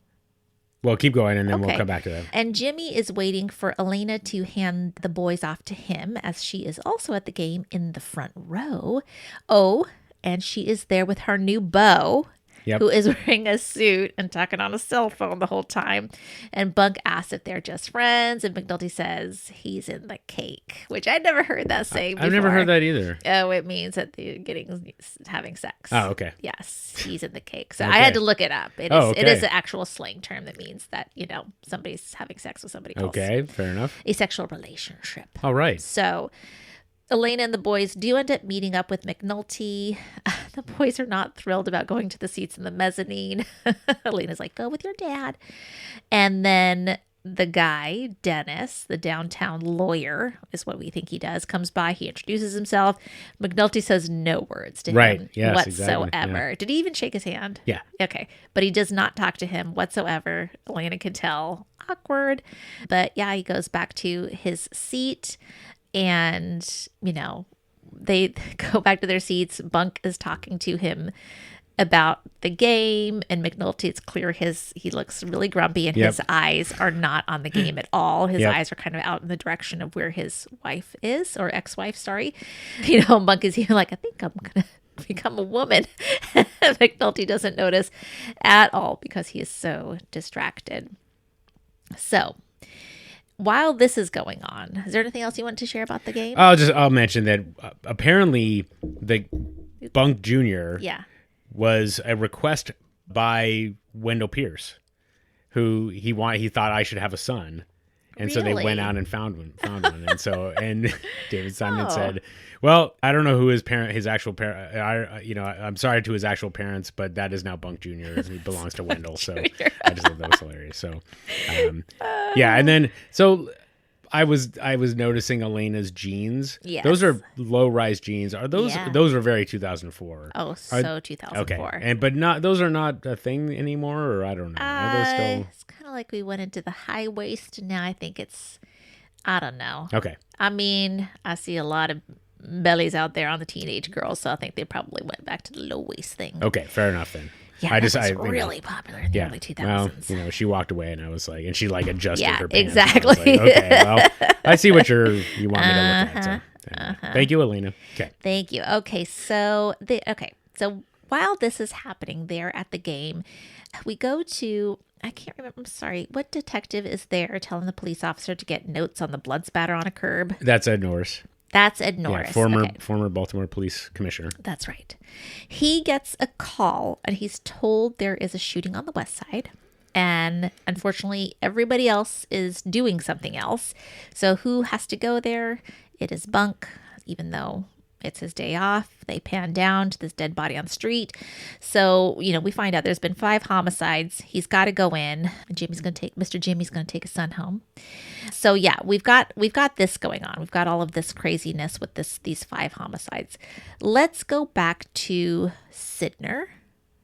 well, keep going and then we'll come back to that. And Jimmy is waiting for Elena to hand the boys off to him, as she is also at the game in the front row. Oh, and she is there with her new beau, who is wearing a suit and talking on a cell phone the whole time. And Bunk asks if they're just friends, and McNulty says he's in the cake, which I'd never heard that saying before. I've never heard that either. Oh, it means that they're having sex. Oh, okay. Yes, he's in the cake. So Okay. I had to look it up. It okay. is an actual slang term that means that, somebody's having sex with somebody else. Okay, fair enough. A sexual relationship. All right. So Elena and the boys do end up meeting up with McNulty. The boys are not thrilled about going to the seats in the mezzanine. Elena's like, go with your dad. And then the guy, Dennis, the downtown lawyer, is what we think he does, comes by. He introduces himself. McNulty says no words to him Yes, whatsoever. exactly. Yeah. Did he even shake his hand? Yeah. Okay. But he does not talk to him whatsoever. Elena can tell. Awkward. But yeah, he goes back to his seat. And, they go back to their seats. Bunk is talking to him about the game, and McNulty, it's clear he looks really grumpy, and his eyes are not on the game at all. His eyes are kind of out in the direction of where his wife is, or ex-wife, sorry. Bunk is here like, I think I'm going to become a woman. McNulty doesn't notice at all because he is so distracted. So while this is going on, is there anything else you want to share about the game? I'll mention that apparently the Bunk Jr. was a request by Wendell Pierce, who he thought I should have a son. And so they went out and found one. And David Simon said, well, I don't know who his actual parent, I'm sorry to his actual parents, but that is now Bunk Jr. He belongs to Wendell. So I just thought that was hilarious. So, and then, so I was noticing Elena's jeans. Yes. Those are low-rise jeans. Are those, those were very 2004. Oh, so 2004. Okay. But those are not a thing anymore, or I don't know. Are those still? It's kind of like we went into the high waist. Now I think I don't know. Okay. I mean, I see a lot of bellies out there on the teenage girls, so I think they probably went back to the low waist thing. Okay, fair enough then. Yeah, that was really popular in the early 2000s. Well, she walked away, and I was like, and she adjusted her pants. Exactly. I was like, okay, well, I see what you want me to look at. So, thank you, Elena. Okay. Thank you. Okay, so while this is happening there at the game, we go to, I can't remember, I'm sorry, what detective is there telling the police officer to get notes on the blood spatter on a curb? That's Ed Norris. That's Ed Norris. Yeah, former Baltimore police commissioner. That's right. He gets a call, and he's told there is a shooting on the west side. And unfortunately, everybody else is doing something else. So who has to go there? It is Bunk, even though it's his day off. They pan down to this dead body on the street. So, we find out there's been 5 homicides. He's got to go in. Mr. Jimmy's going to take his son home. So yeah, we've got this going on. We've got all of this craziness with these 5 homicides. Let's go back to Sidner,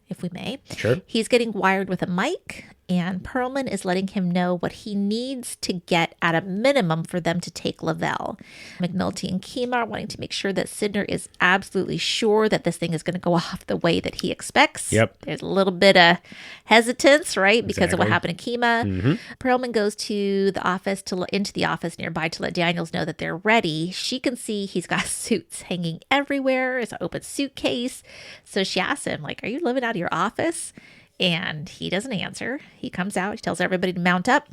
if we may. Sure. He's getting wired with a mic, and Perlman is letting him know what he needs to get at a minimum for them to take Lavelle. McNulty and Kima are wanting to make sure that Sydnor is absolutely sure that this thing is going to go off the way that he expects. Yep. There's a little bit of hesitance, right? Because of what Exactly. happened to Kima. Mm-hmm. Perlman goes to the office into the office nearby to let Daniels know that they're ready. She can see he's got suits hanging everywhere. It's an open suitcase. So she asks him, like, are you living out of your office? And he doesn't answer. He comes out, he tells everybody to mount up,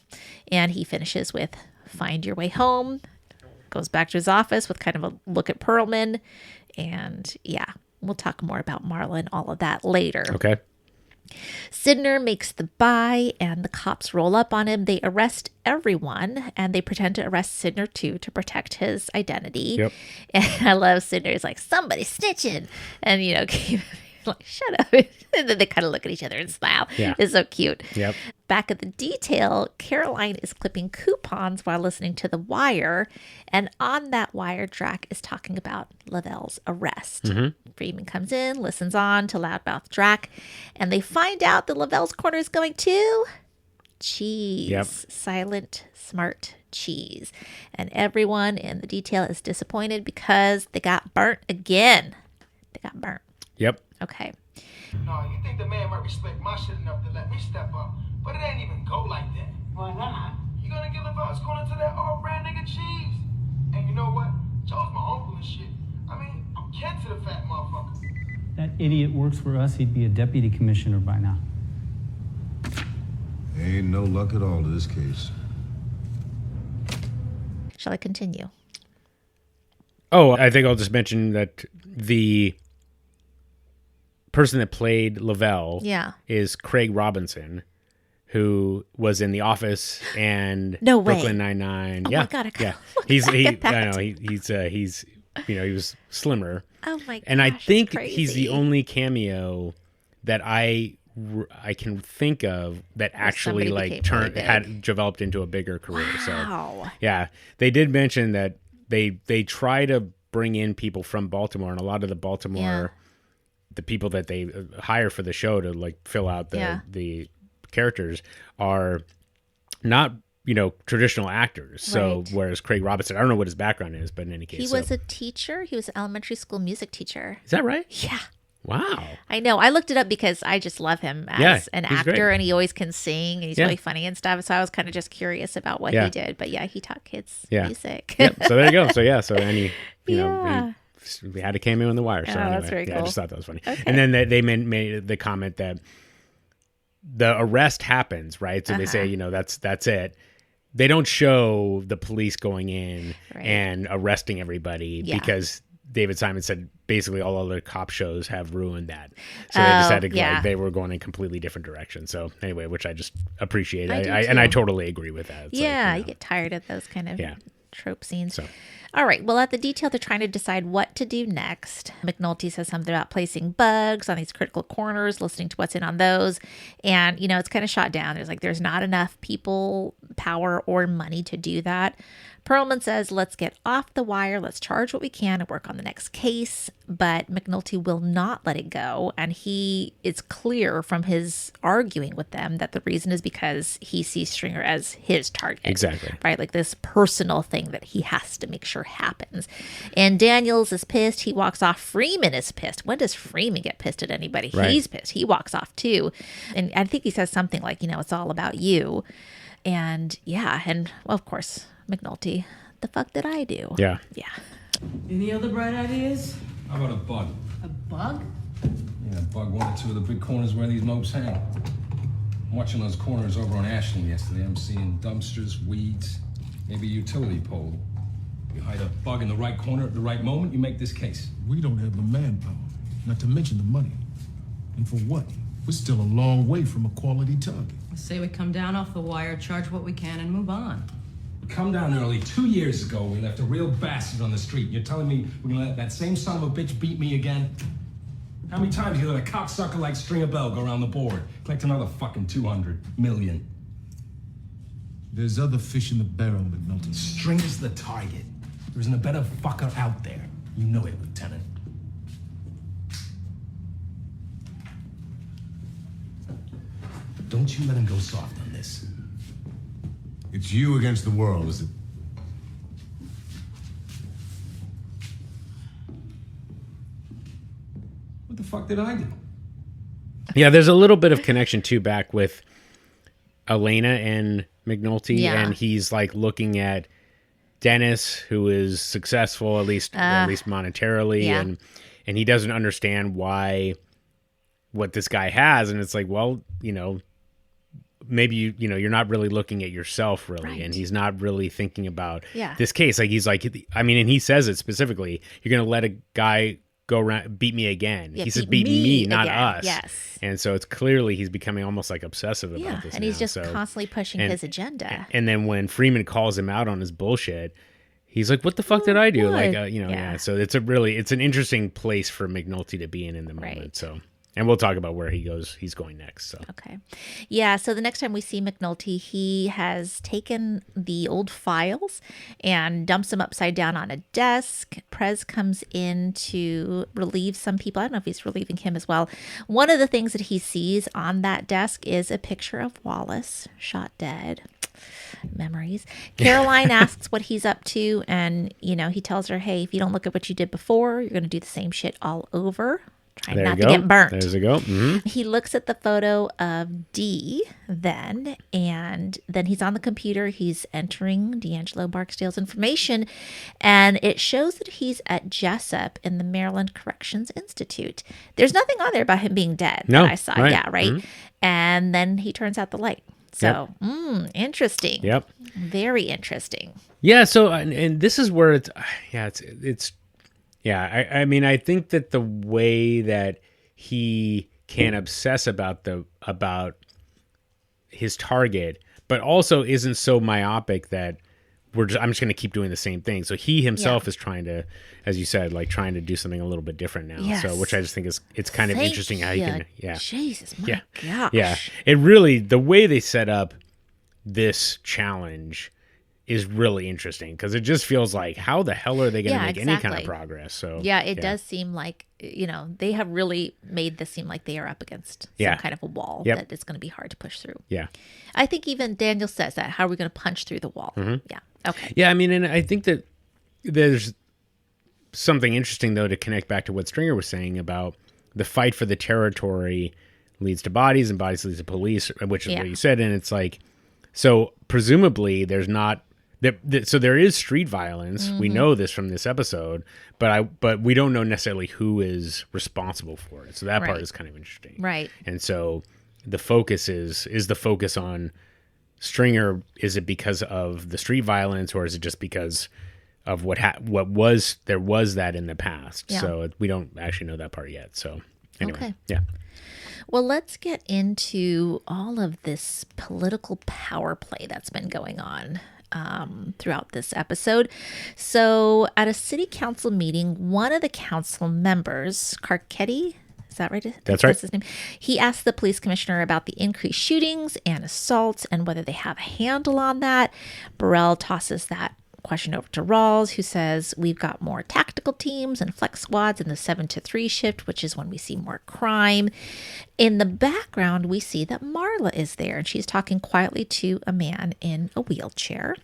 and he finishes with find your way home. Goes back to his office with kind of a look at Perlman. And yeah, we'll talk more about Marla and all of that later. Okay. Sydnor makes the buy and the cops roll up on him. They arrest everyone and they pretend to arrest Sydnor too to protect his identity. Yep. And I love Sydnor. He's like, somebody snitching. And, you know, like, shut up. And then they kind of look at each other and smile. Yeah. It's so cute. Yep. Back at the detail, Caroline is clipping coupons while listening to The Wire. And on that wire, Drac is talking about Lavelle's arrest. Mm-hmm. Freeman comes in, listens on to loudmouth Drac, and they find out that Lavelle's corner is going to cheese. Yep. Silent, smart cheese. And everyone in the detail is disappointed because they got burnt again. They got burnt. Yep. Okay. No, you think the man might respect my shit enough to let me step up, but it ain't even go like that. Why not? You gonna give Lavelle's corner to that off-brand nigga cheese? And you know what? Joe's my uncle and shit. I mean, I'm kin to the fat motherfucker. That idiot works for us. He'd be a deputy commissioner by now. Ain't no luck at all to this case. Shall I continue? Oh, I think I'll just mention that the person that played Lavelle is Craig Robinson, who was in The Office and No way. Brooklyn Nine-Nine. Oh yeah. my God, yeah. I get that. I know he's he was slimmer. Oh my gosh, and I think it's he's the crazy. only cameo that I can think of that actually somebody like became really had developed into a bigger career. Wow. So yeah, they did mention that they try to bring in people from Baltimore, and a lot of the Baltimore, the people that they hire for the show to like fill out the characters are not, you know, traditional actors. So Right. whereas Craig Robinson, I don't know what his background is, but in any case, He was a teacher. He was an elementary school music teacher. Is that right? Yeah. Wow. I know. I looked it up because I just love him as an he's actor, great. and he always can sing, and he's really funny and stuff. So I was kind of just curious about what he did. But yeah, he taught kids music. Yep. So there you go. So any, you know, we had a cameo in The Wire. So Oh, anyway, that's very I cool. just thought that was funny. Okay. And then they made the comment that the arrest happens, right? So they say, you know, that's it. They don't show the police going in and arresting everybody because David Simon said basically all other cop shows have ruined that. So they just had to like they were going in completely different directions. So anyway, which I just appreciate. I totally agree with that. It's you get tired of those kind of trope scenes. So. All right. Well, at the detail, they're trying to decide what to do next. McNulty says something about placing bugs on these critical corners, listening to what's in on those. And, you know, it's kind of shot down. There's not enough people, power, or money to do that. Perlman says, let's get off the wire. Let's charge what we can and work on the next case. But McNulty will not let it go. And it's clear from his arguing with them that the reason is because he sees Stringer as his target. Exactly. Right? Like this personal thing that he has to make sure happens. And Daniels is pissed. He walks off. Freeman is pissed. When does Freeman get pissed at anybody? Right. He's pissed. He walks off too. And I think he says something like, you know, it's all about you. And and well, of course, McNulty, the fuck did I do? Yeah. Yeah. Any other bright ideas? How about a bug? A bug? Yeah, bug one or two of the big corners where these mopes hang. I'm watching those corners over on Ashland yesterday. I'm seeing dumpsters, weeds, maybe a utility pole. You hide a bug in the right corner at the right moment, you make this case. We don't have the manpower, not to mention the money. And for what? We're still a long way from a quality target. I say we come down off the wire, charge what we can, and move on. We come down early. 2 years ago, we left a real bastard on the street. You're telling me we're gonna let that same son of a bitch beat me again? How many times you let a cocksucker like Stringer Bell go around the board? Collect another fucking 200 million. There's other fish in the barrel, McNulty. Stringer's the target. There isn't a better fucker out there. You know it, Lieutenant. Don't you let him go soft on this. It's you against the world, is it? What the fuck did I do? Yeah, there's a little bit of connection too back with Elena and McNulty, and he's like looking at Dennis, who is successful at least monetarily, and he doesn't understand what this guy has, and it's like, well, you know, maybe you're not really looking at yourself really, right. And he's not really thinking about this case. Like he's like, I mean, and he says it specifically. You're gonna let a guy go around beat me again. He says beat me, not us. Yes. And so it's clearly he's becoming almost like obsessive about this. And he's just constantly pushing his agenda. And then when Freeman calls him out on his bullshit, he's like, "What the fuck did I do?" Like, So it's an interesting place for McNulty to be in the moment. Right. So. And we'll talk about where he's going next. So. Okay. Yeah, so the next time we see McNulty, he has taken the old files and dumps them upside down on a desk. Prez comes in to relieve some people. I don't know if he's relieving him as well. One of the things that he sees on that desk is a picture of Wallace, shot dead. Memories. Caroline asks what he's up to, and, he tells her, hey, if you don't look at what you did before, you're going to do the same shit all over. Trying not to get burnt. There's a go. Mm-hmm. He looks at the photo of Dee then, and then he's on the computer. He's entering D'Angelo Barksdale's information, and it shows that he's at Jessup in the Maryland Corrections Institute. There's nothing on there about him being dead that I saw. Right. Yeah, right? Mm-hmm. And then he turns out the light. So, interesting. Yep. Very interesting. Yeah, so, and this is where it's I mean, I think that the way that he can obsess about his target, but also isn't so myopic that I'm just going to keep doing the same thing. So he himself is trying to, as you said, like trying to do something a little bit different now. Yes. So, which I just think it's kind of interesting how he can, Jesus, my gosh. Yeah. It really, the way they set up this challenge is really interesting because it just feels like, how the hell are they going to make any kind of progress? So it does seem like, they have really made this seem like they are up against some kind of a wall that it's going to be hard to push through. Yeah. I think even Daniel says that. How are we going to punch through the wall? Mm-hmm. Yeah. Okay. Yeah. I mean, and I think that there's something interesting, though, to connect back to what Stringer was saying about the fight for the territory leads to bodies and bodies leads to police, which is what you said. And it's like, so presumably there's not, so there is street violence. Mm-hmm. We know this from this episode, but we don't know necessarily who is responsible for it. So that part is kind of interesting, right? And so the focus is the focus on Stringer. Is it because of the street violence, or is it just because of what was that in the past? Yeah. So we don't actually know that part yet. So anyway, yeah. Well, let's get into all of this political power play that's been going on throughout this episode. So at a city council meeting, one of the council members, Cutty, is that right? That's right. That's his name. He asked the police commissioner about the increased shootings and assaults and whether they have a handle on that. Burrell tosses that question over to Rawls, who says, we've got more tactical teams and flex squads in the 7 to 3 shift, which is when we see more crime. In the background, we see that Marla is there, and she's talking quietly to a man in a wheelchair.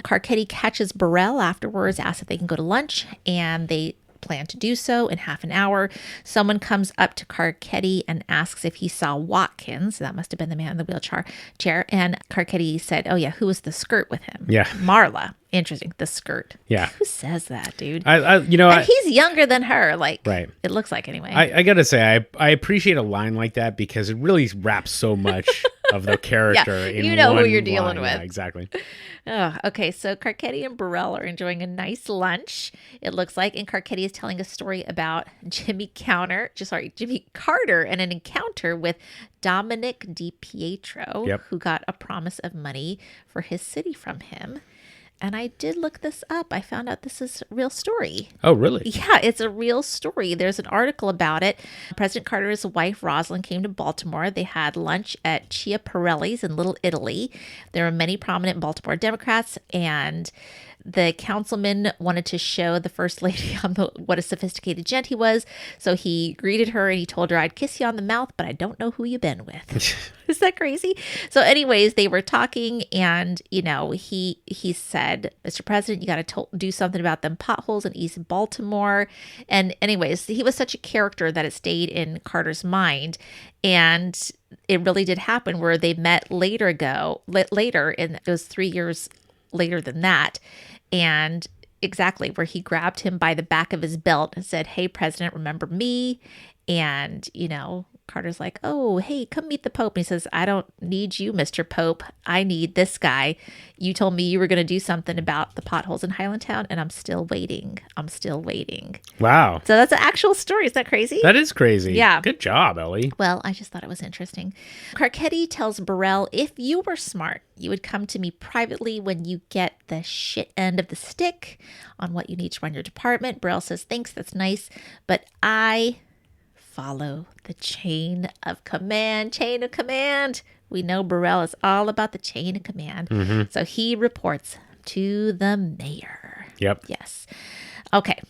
Cutty catches Burrell afterwards, asks if they can go to lunch, and they plan to do so in half an hour. Someone comes up to Cutty and asks if he saw Watkins. That must have been the man in the wheelchair. And Cutty said, oh yeah, who was the skirt with him? Yeah. Marla. Interesting. The skirt. Yeah. Who says that, dude? He's younger than her. Like, right. It looks like anyway. I got to say, I appreciate a line like that because it really wraps so much of the character in one who you're dealing line. with. Yeah, exactly. Oh, okay. So Cutty and Burrell are enjoying a nice lunch, it looks like. And Cutty is telling a story about Jimmy Carter and an encounter with Dominic DiPietro, who got a promise of money for his city from him. And I did look this up. I found out this is a real story. Oh, really? Yeah, it's a real story. There's an article about it. President Carter's wife, Rosalind, came to Baltimore. They had lunch at Chiaparelli's in Little Italy. There were many prominent Baltimore Democrats, and The councilman wanted to show the first lady what a sophisticated gent he was. So he greeted her and he told her, I'd kiss you on the mouth, but I don't know who you've been with. Is that crazy? So anyways, they were talking and, he said, Mr. President, you got to do something about them potholes in East Baltimore. And anyways, he was such a character that it stayed in Carter's mind. And it really did happen where they met later, and it was 3 years later than that. And exactly where he grabbed him by the back of his belt and said, hey, President, remember me? And, Carter's like, oh, hey, come meet the Pope. And he says, I don't need you, Mr. Pope. I need this guy. You told me you were going to do something about the potholes in Highlandtown, and I'm still waiting. Wow. So that's an actual story. Is that crazy? That is crazy. Yeah. Good job, Ellie. Well, I just thought it was interesting. Cutty tells Burrell, if you were smart, you would come to me privately when you get the shit end of the stick on what you need to run your department. Burrell says, thanks, that's nice, but I follow the chain of command. We know Burrell is all about the chain of command. Mm-hmm. So he reports to the mayor. Yep. Yes. Okay.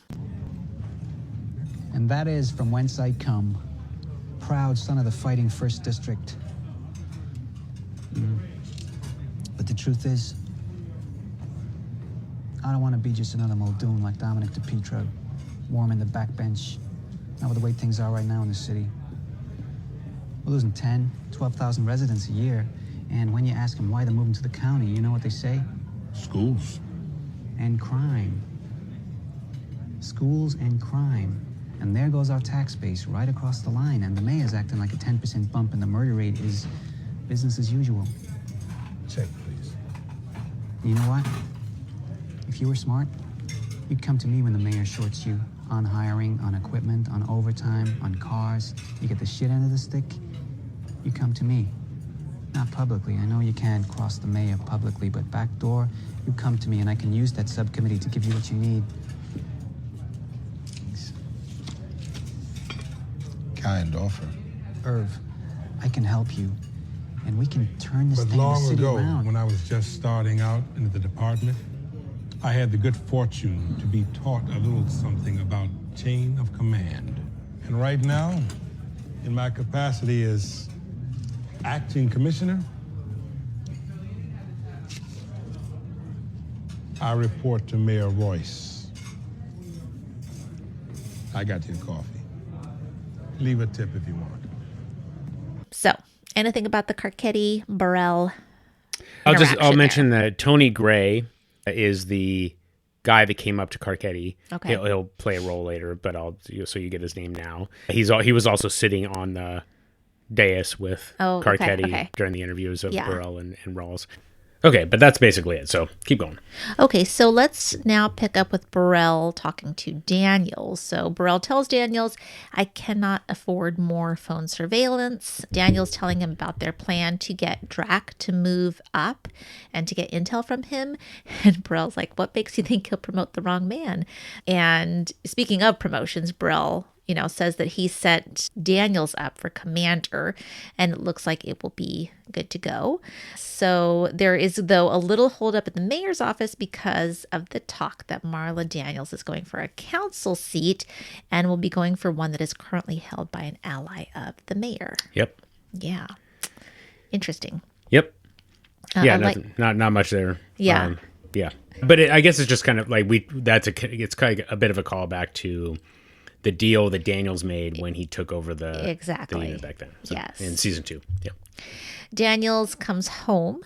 And that is from whence I come, proud son of the fighting 1st District. But the truth is, I don't want to be just another Muldoon like Dominic DePietro, warming the backbench. Not with the way things are right now in the city. We're losing 10, 12,000 residents a year. And when you ask them why they're moving to the county, you know what they say? Schools. And crime. Schools and crime. And there goes our tax base right across the line. And the mayor's acting like a 10% bump in the murder rate is business as usual. Check, please. You know what? If you were smart, you'd come to me when the mayor shorts you. On hiring, on equipment, on overtime, on cars. You get the shit end of the stick, you come to me. Not publicly. I know you can't cross the mayor publicly, but backdoor, you come to me and I can use that subcommittee to give you what you need. Kind offer. Irv, I can help you. And we can turn this But thing in the long city ago, around. when I was just starting out into the department, I had the good fortune to be taught a little something about chain of command. And right now, in my capacity as acting commissioner, I report to Mayor Royce. I got your coffee. Leave a tip if you want. So, anything about the Cutty Burrell? I'll mention that Tony Gray is the guy that came up to Cutty. Okay. He'll play a role later, but so you get his name now. He was also sitting on the dais with Cutty during the interviews of Burrell and Rawls. Okay, but that's basically it. So keep going. Okay, so let's now pick up with Burrell talking to Daniels. So Burrell tells Daniels, I cannot afford more phone surveillance. Daniels telling him about their plan to get Drac to move up and to get intel from him. And Burrell's like, what makes you think he'll promote the wrong man? And speaking of promotions, Burrell says that he set Daniels up for commander, and it looks like it will be good to go. So there is, though, a little holdup at the mayor's office because of the talk that Marla Daniels is going for a council seat and will be going for one that is currently held by an ally of the mayor. Yep. Yeah. Interesting. Yep. Not much there. Yeah. Yeah. But I guess it's just kind of like it's kind of a bit of a callback to the deal that Daniels made when he took over the unit back then. So, yes. In season 2. Yeah. Daniels comes home,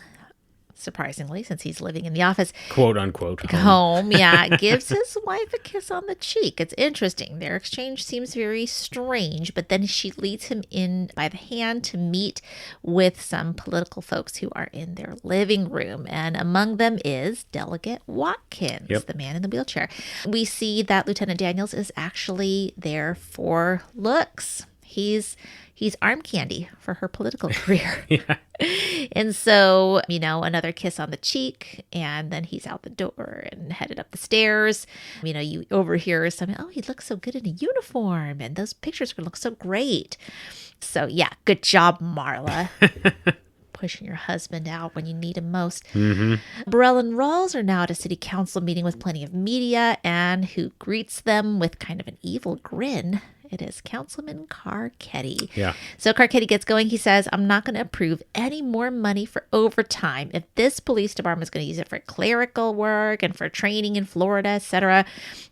surprisingly, since he's living in the office. Quote unquote. Home. Yeah. Gives his wife a kiss on the cheek. It's interesting. Their exchange seems very strange, but then she leads him in by the hand to meet with some political folks who are in their living room. And among them is Delegate Watkins, the man in the wheelchair. We see that Lieutenant Daniels is actually there for looks. He's arm candy for her political career. And so, another kiss on the cheek, and then he's out the door and headed up the stairs. You overhear something, oh, he looks so good in a uniform, and those pictures are going to look so great. So, yeah, good job, Marla. pushing your husband out when you need him most. Burrell and Rawls are now at a city council meeting with plenty of media, and who greets them with kind of an evil grin. It is Councilman Cutty. Yeah. So Cutty gets going. He says, I'm not going to approve any more money for overtime. If this police department is going to use it for clerical work and for training in Florida, etc.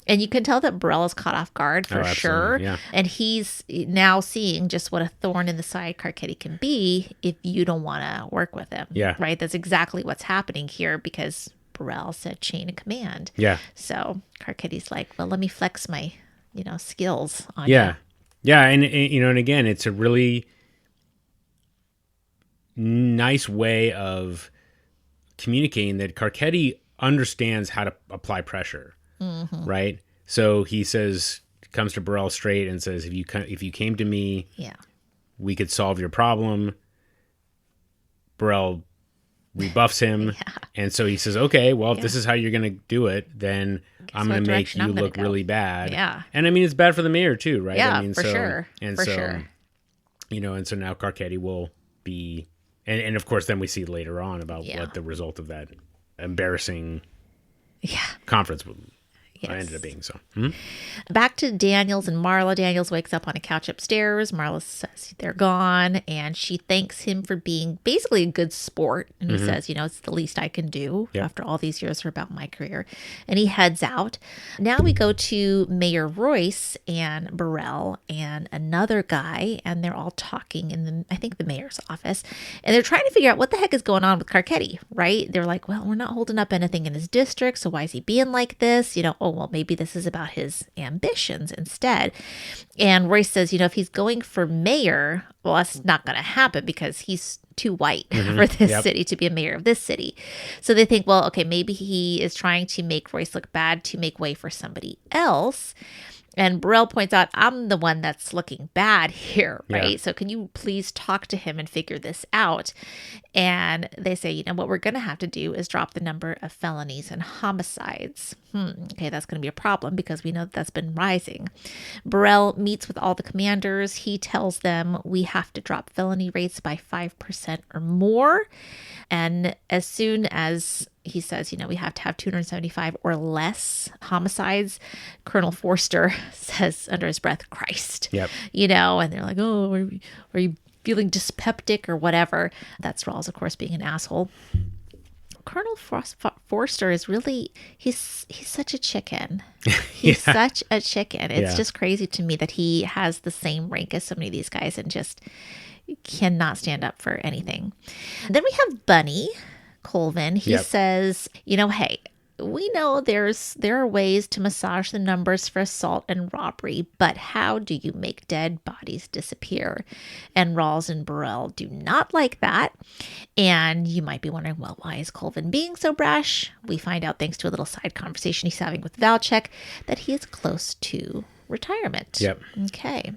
And you can tell that Burrell is caught off guard for sure. Yeah. And he's now seeing just what a thorn in the side Cutty can be if you don't want to work with him. Yeah. Right? That's exactly what's happening here because Burrell said chain of command. Yeah. So Cutty's like, well, let me flex my skills on Yeah. you. Yeah. And and again, it's a really nice way of communicating that Cutty understands how to apply pressure. Right. So he comes to Burrell straight and says, if you came to me, we could solve your problem. Burrell rebuffs him. And so he says, okay, well, if this is how you're going to do it, then I'm going to make you look really bad. Yeah. And I mean, it's bad for the mayor too, right? Yeah, I mean, for sure. And for so, sure. And so now Cutty will be, and of course, then we see later on about what the result of that embarrassing conference ended up being. So back to Daniels, and Marla Daniels wakes up on a couch upstairs. Marla says they're gone, and she thanks him for being basically a good sport. And he says, it's the least I can do after all these years are about my career. And he heads out. Now we go to Mayor Royce and Burrell and another guy, and they're all talking in I think the mayor's office, and they're trying to figure out what the heck is going on with Cutty, right? They're like, well, we're not holding up anything in his district, so why is he being like this? Oh, well, maybe this is about his ambitions instead. And Royce says, if he's going for mayor, well, that's not going to happen because he's too white for this city to be a mayor of this city. So they think, well, okay, maybe he is trying to make Royce look bad to make way for somebody else. And Burrell points out, I'm the one that's looking bad here, right? Yeah. So can you please talk to him and figure this out? And they say, what we're going to have to do is drop the number of felonies and homicides. Okay, that's going to be a problem because we know that's been rising. Burrell meets with all the commanders. He tells them we have to drop felony rates by 5% or more. And as soon as he says, we have to have 275 or less homicides, Colonel Forster says under his breath, Christ. Yep. And they're like, oh, are you feeling dyspeptic or whatever? That's Rawls, of course, being an asshole. Colonel Forster is really, he's such a chicken. He's such a chicken. It's just crazy to me that he has the same rank as so many of these guys and just cannot stand up for anything. Then we have Bunny Colvin. He says, hey, we know there are ways to massage the numbers for assault and robbery, but how do you make dead bodies disappear? And Rawls and Burrell do not like that. And you might be wondering, well, why is Colvin being so brash? We find out thanks to a little side conversation he's having with Valchek that he is close to retirement. Yep. Okay.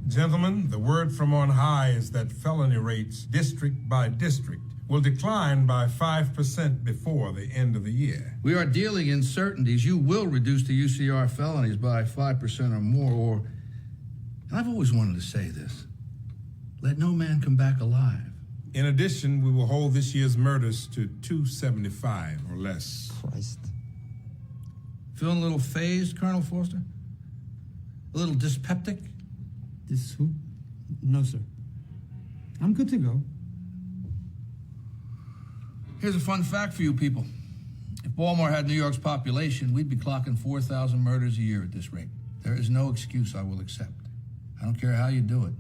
Gentlemen, the word from on high is that felony rates, district by district, will decline by 5% before the end of the year. We are dealing in certainties. You will reduce the UCR felonies by 5% or more, and I've always wanted to say this, let no man come back alive. In addition, we will hold this year's murders to 275 or less. Christ. Feeling a little phased, Colonel Forster? A little dyspeptic? This who? No, sir. I'm good to go. Here's a fun fact for you people. If Baltimore had New York's population, we'd be clocking 4,000 murders a year at this rate. There is no excuse I will accept. I don't care how you do it.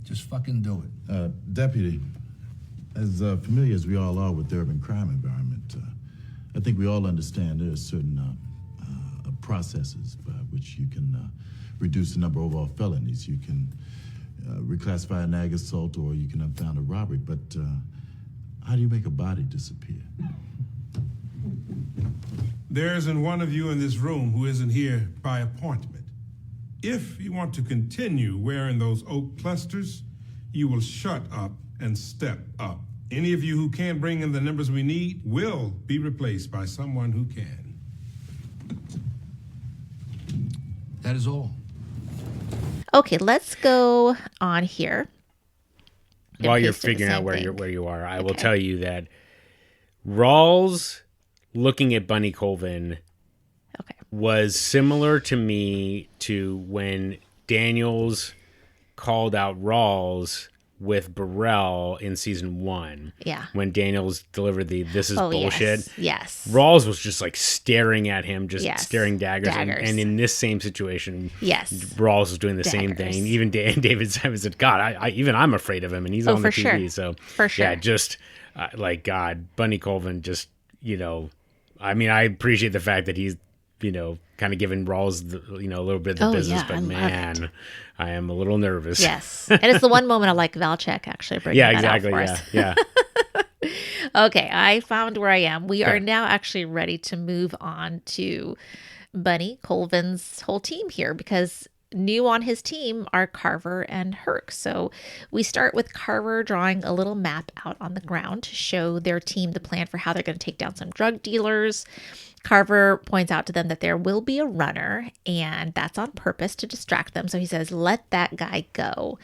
Just fucking do it. Deputy, as familiar as we all are with the urban crime environment, I think we all understand there are certain processes by which you can reduce the number of overall felonies. You can reclassify an ag assault, or you can unfound a robbery, but how do you make a body disappear? There isn't one of you in this room who isn't here by appointment. If you want to continue wearing those oak clusters, you will shut up and step up. Any of you who can't bring in the numbers we need will be replaced by someone who can. That is all. Okay, let's go on here. While you're pasted the figuring out same where thing. you are, I will tell you that Rawls looking at Bunny Colvin was similar to me to when Daniels called out Rawls with Burrell in season 1. Yeah. When Daniels delivered the "this is bullshit." Yes. Rawls was just like staring at him, just Yes. staring daggers. Daggers. And in this same situation, Yes. Rawls was doing the same Daggers. thing. Even David Simon said, "God, I'm afraid of him," and he's on the for TV. sure. So For sure. yeah, just like God, Bunny Colvin. Just I mean, I appreciate the fact that he's kind of giving Rawls a little bit of the business, but I love man, it. I am a little nervous. Yes. And it's the one moment I like Valchek actually bringing Yeah, that out exactly. for us. Yeah. Okay, I found where I am. We are Okay. now actually ready to move on to Bunny Colvin's whole team here because new on his team are Carver and Herc. So we start with Carver drawing a little map out on the ground to show their team the plan for how they're going to take down some drug dealers. Carver points out to them that there will be a runner, and that's on purpose to distract them. So he says, let that guy go.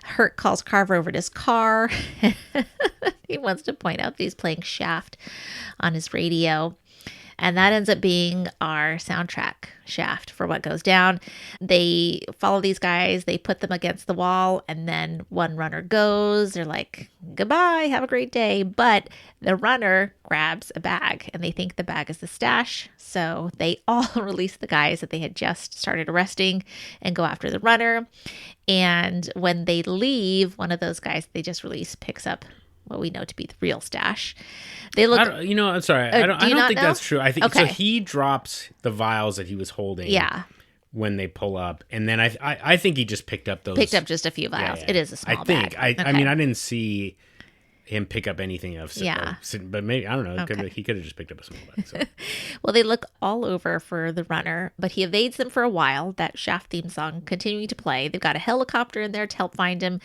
Herc calls Carver over to his car. He wants to point out that he's playing Shaft on his radio. And that ends up being our soundtrack, Shaft, for what goes down. They follow these guys, they put them against the wall, and then one runner goes. They're like, goodbye, have a great day. But the runner grabs a bag, and they think the bag is the stash. So they all release the guys that they had just started arresting and go after the runner. And when they leave, one of those guys they just released picks up what we know to be the real stash. They look. I'm sorry. I don't think know? that's true. I think so. Okay. He drops the vials that he was holding. Yeah. When they pull up, and then I think he just picked up those. Picked up just a few vials. Yeah. It is a small I think. bag. I mean, I didn't see him pick up anything else. Yeah. But maybe I don't know. Okay. He could have just picked up a small bag. So. Well, they look all over for the runner, but he evades them for a while. That Shaft theme song continuing to play. They've got a helicopter in there to help find him.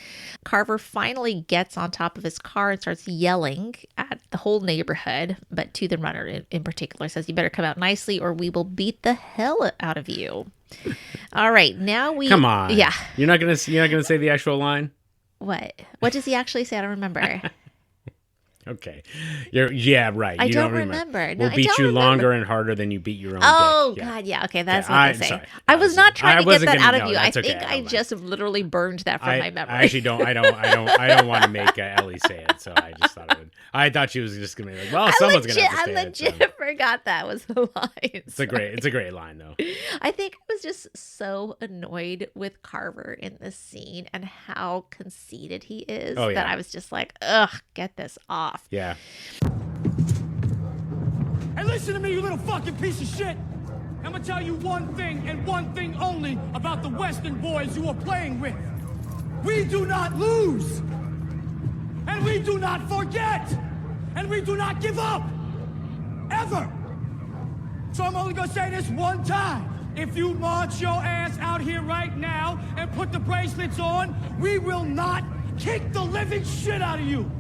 Carver finally gets on top of his car and starts yelling at the whole neighborhood, but to the runner in particular says, "You better come out nicely, or we will beat the hell out of you." All right, now we Come on. Yeah. You're not gonna say the actual line. What does he actually say? I don't remember. Okay. Right. I You don't remember. remember. No, We'll I beat don't you remember. longer and harder than you beat your own Oh, dick. Yeah. God, yeah. Okay, that's Yeah, what they say. sorry. I was not trying to get wasn't that gonna- out of no, you. I that's okay. think I just literally burned that from my memory. I actually don't. I don't want to make Ellie say it. So I just thought it would. I thought she was just gonna be like, well, someone's gonna have to say I it. So. legit forgot that was the line. It's a great line though. I think I was just so annoyed with Carver in this scene and how conceited he is Oh, yeah. that I was just like, ugh, get this off. Yeah. Hey, listen to me, you little fucking piece of shit. I'm gonna tell you one thing and one thing only about the Western boys you are playing with. We do not lose. And we do not forget. And we do not give up. Ever. So I'm only gonna say this one time. If you march your ass out here right now and put the bracelets on, we will not kick the living shit out of you.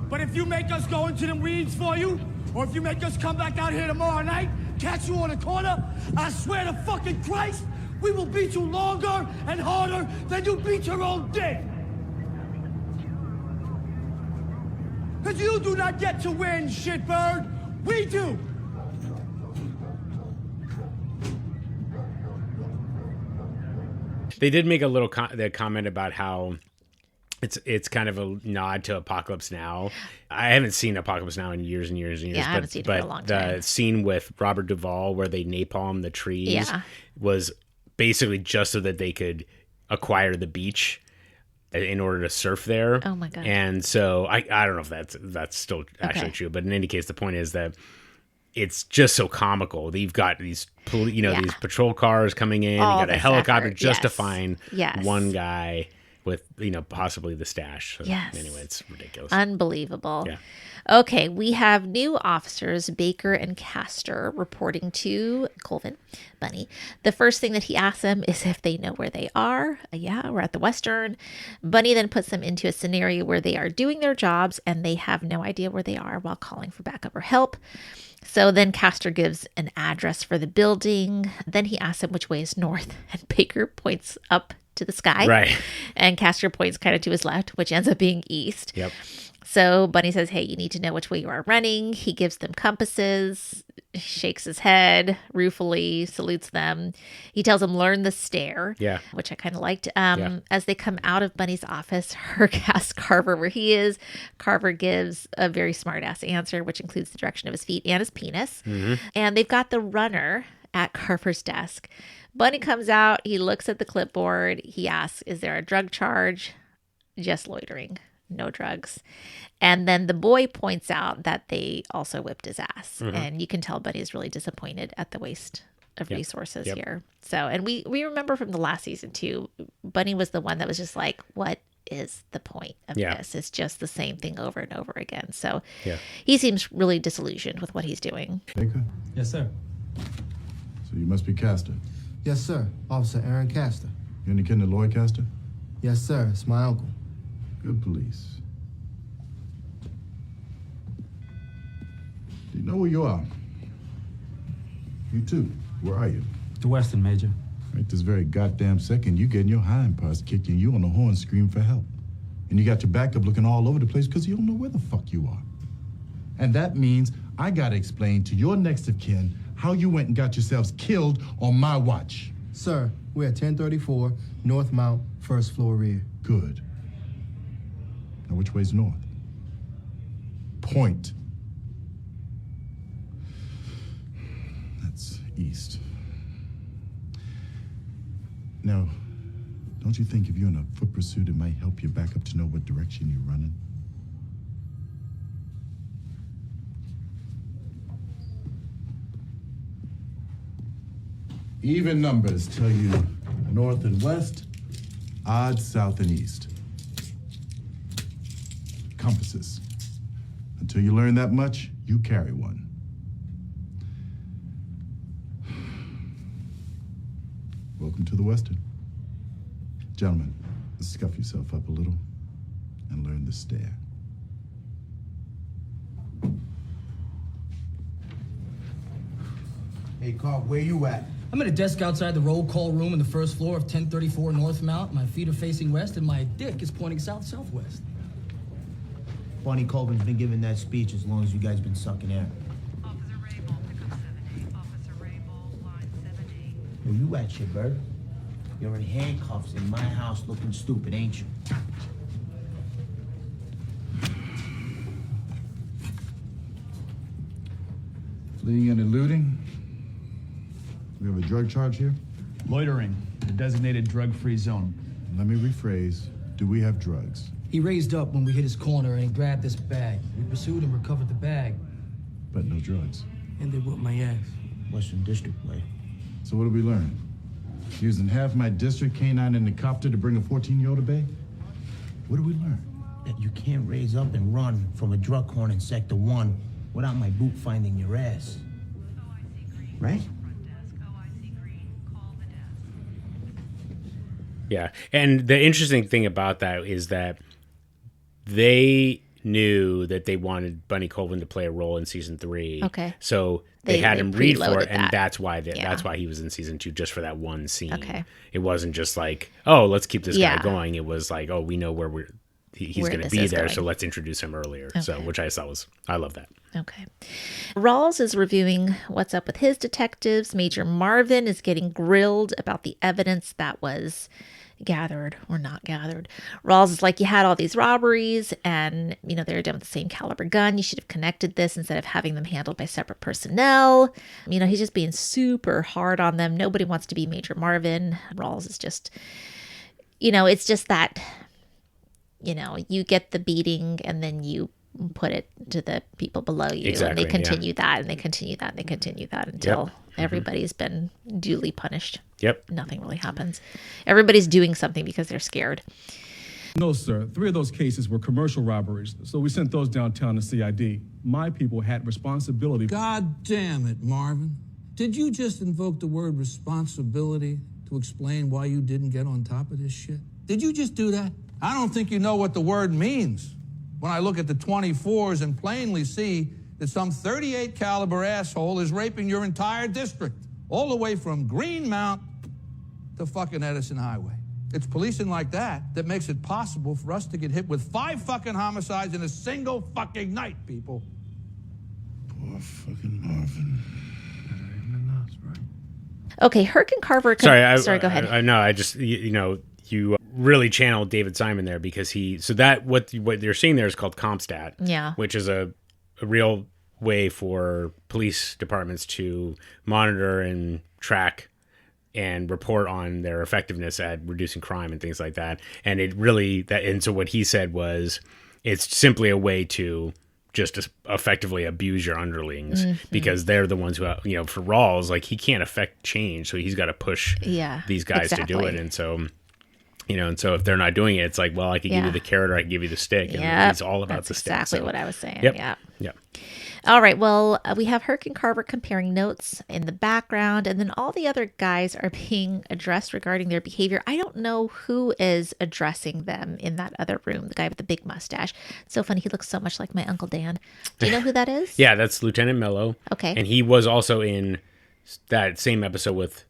But if you make us go into them weeds for you, or if you make us come back out here tomorrow night, catch you on a corner, I swear to fucking Christ, we will beat you longer and harder than you beat your own dick. Because you do not get to win, shitbird. We do. They did make a little comment about how it's kind of a nod to Apocalypse Now. I haven't seen Apocalypse Now in years and years and years. Yeah, I haven't seen it for a long time. The scene with Robert Duvall where they napalm the trees was basically just so that they could acquire the beach in order to surf there. Oh my God. And so I don't know if that's still actually true, but in any case, the point is that it's just so comical. You've got these, these patrol cars coming in. All you got a this helicopter effort, just to yes. find Yes. one guy with, possibly the stash. So Yes. Anyway, it's ridiculous. Unbelievable. Yeah. Okay, we have new officers, Baker and Castor, reporting to Colvin, Bunny. The first thing that he asks them is if they know where they are. Yeah, we're at the Western. Bunny then puts them into a scenario where they are doing their jobs and they have no idea where they are while calling for backup or help. So then Castor gives an address for the building. Then he asks him which way is north, and Baker points up to the sky. Right. And Castor points kind of to his left, which ends up being east. Yep. So Bunny says, hey, you need to know which way you are running. He gives them compasses, shakes his head ruefully, salutes them. He tells them, learn the stare, which I kind of liked. As they come out of Bunny's office, Herc asks Carver where he is. Carver gives a very smart-ass answer, which includes the direction of his feet and his penis. And they've got the runner at Carver's desk. Bunny comes out. He looks at the clipboard. He asks, is there a drug charge? Just loitering. No drugs. And then the boy points out that they also whipped his ass. And you can tell Bunny is really disappointed at the waste of resources here. So, and we remember from the last season too, Bunny was the one that was just like, what is the point of this? It's just the same thing over and over again. So he seems really disillusioned with what he's doing. Baker? Yes, sir. So you must be Castor. Yes, sir. Officer Aaron Castor. You any kin to Lloyd Castor? Yes, sir. It's my uncle. Good police. Do you know where you are? You too. Where are you? The Weston, Major. Right this very goddamn second, you getting your hind parts kicked and you on the horn screaming for help. And you got your backup looking all over the place because you don't know where the fuck you are. And that means I gotta explain to your next of kin how you went and got yourselves killed on my watch. Sir, we're at 1034 North Mount, first floor rear. Good. Now, which way's north? Point. That's east. Now, don't you think if you're in a foot pursuit, it might help your backup to know what direction you're running? Even numbers tell you north and west, odd south and east. Compasses. Until you learn that much, you carry one. Welcome to the Western. Gentlemen, scuff yourself up a little and learn the stare. Hey, Carl, where you at? I'm at a desk outside the roll call room on the first floor of 1034 North Mount. My feet are facing west and my dick is pointing south-southwest. Bonnie Colvin's been giving that speech as long as you guys been sucking air. Where you at, shitbird? You're in handcuffs in my house looking stupid, ain't you? Fleeing and eluding. We have a drug charge here? Loitering, a designated drug-free zone. Let me rephrase. Do we have drugs? He raised up when we hit his corner and he grabbed this bag. We pursued and recovered the bag. But no drugs. And they whooped my ass. Western District way. So what did we learn? Using half my district canine in the copter to bring a 14-year-old to bay? What did we learn? That you can't raise up and run from a drug horn in Sector 1 without my boot finding your ass. Right? Yeah. And the interesting thing about that is that they knew that they wanted Bunny Colvin to play a role in season 3. Okay. So they had him read for it, and that. that's why that's why he was in season 2, just for that one scene. Okay. It wasn't just like, oh, let's keep this guy going. It was like, oh, we know where he's going to be there, so let's introduce him earlier. Okay. So, which I thought I love that. Okay. Rawls is reviewing what's up with his detectives. Major Marvin is getting grilled about the evidence that was gathered or not gathered. Rawls is like, you had all these robberies and, they were done with the same caliber gun. You should have connected this instead of having them handled by separate personnel. He's just being super hard on them. Nobody wants to be Major Marvin. Rawls is just, it's just that, you get the beating and then you put it to the people below you. Exactly, and they continue that and they continue that and they continue that until everybody's been duly punished. Yep. Nothing really happens. Everybody's doing something because they're scared. No, sir. 3 of those cases were commercial robberies, so we sent those downtown to CID. My people had responsibility. God damn it, Marvin. Did you just invoke the word responsibility to explain why you didn't get on top of this shit? Did you just do that? I don't think you know what the word means. When I look at the 24s and plainly see that some 38 caliber asshole is raping your entire district, all the way from Greenmount to fucking Edison Highway. It's policing like that that makes it possible for us to get hit with 5 fucking homicides in a single fucking night, people. Poor fucking Marvin. Okay, Herc and Carver. Sorry, go ahead. I just you really channeled David Simon there because what you're seeing there is called CompStat. Yeah. Which is a real way for police departments to monitor and track and report on their effectiveness at reducing crime and things like that. And so what he said was it's simply a way to just effectively abuse your underlings because they're the ones who, for Rawls, like he can't affect change. So he's got to push these guys to do it. And so, so if they're not doing it, it's like, well, I could give you the carrot or I could give you the stick. And it's all about the stick. Exactly what I was saying. Yep. Yeah. Yeah. All right. Well, we have Herc and Carver comparing notes in the background, and then all the other guys are being addressed regarding their behavior. I don't know who is addressing them in that other room, the guy with the big mustache. It's so funny. He looks so much like my Uncle Dan. Do you know who that is? Yeah, that's Lieutenant Mello. Okay. And he was also in that same episode with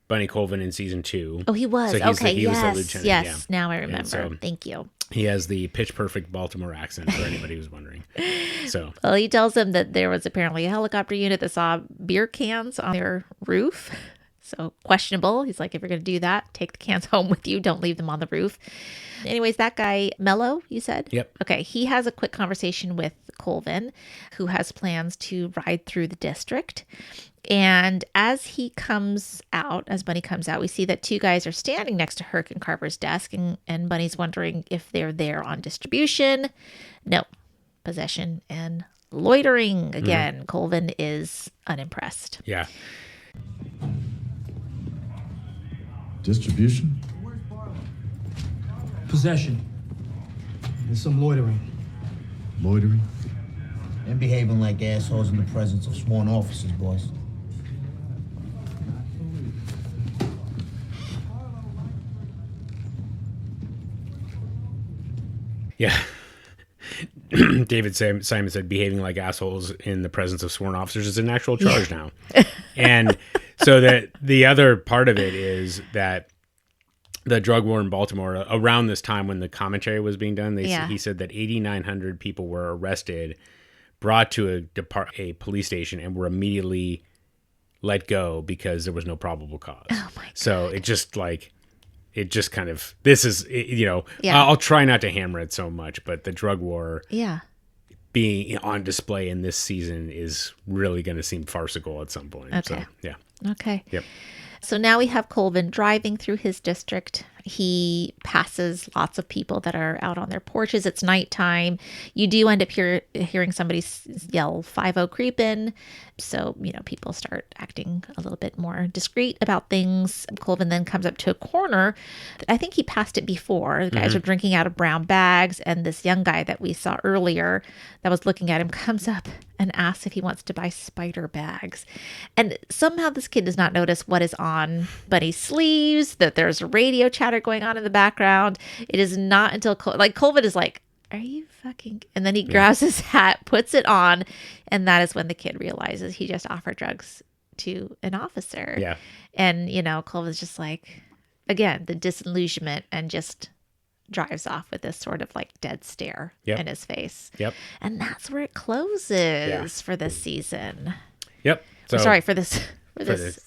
Bunny Colvin in season 2. Oh, he was. So he was the yes. lieutenant. Yes. Yeah. Now I remember. So Thank you. He has the pitch perfect Baltimore accent for anybody who's wondering. So, well, he tells them that there was apparently a helicopter unit that saw beer cans on their roof. So questionable. He's like, if you're going to do that, take the cans home with you. Don't leave them on the roof. Anyways, that guy, Mello, you said? Yep. Okay. He has a quick conversation with Colvin, who has plans to ride through the district. And as Bunny comes out, we see that 2 guys are standing next to Herc and Carver's desk, and Bunny's wondering if they're there on distribution. No, possession and loitering. Again, Colvin is unimpressed. Yeah. Distribution? Possession. There's some loitering. Loitering? And behaving like assholes in the presence of sworn officers, boys. Yeah. David Simon said behaving like assholes in the presence of sworn officers is an actual charge now. And so that the other part of it is that the drug war in Baltimore around this time when the commentary was being done, he said that 8,900 people were arrested, brought to a police station, and were immediately let go because there was no probable cause. Oh my God. So it just kind of, I'll try not to hammer it so much, but the drug war being on display in this season is really going to seem farcical at some point. Okay. So, yeah. Okay. Yep. So now we have Colvin driving through his district. He passes lots of people that are out on their porches. It's nighttime. You do end up hearing somebody yell 5-0 creepin'. So, people start acting a little bit more discreet about things. Colvin then comes up to a corner. I think he passed it before. The guys are drinking out of brown bags. And this young guy that we saw earlier that was looking at him comes up and asks if he wants to buy spider bags. And somehow this kid does not notice what is on Bunny's sleeves, that there's a radio chatter going on in the background. It is not until Colvin is like, are you fucking... And then he grabs his hat, puts it on, and that is when the kid realizes he just offered drugs to an officer. Yeah. And, Colvin's just like, again, the disillusionment, and just drives off with this sort of dead stare in his face. Yep. And that's where it closes for this season. Yep. So, sorry, for this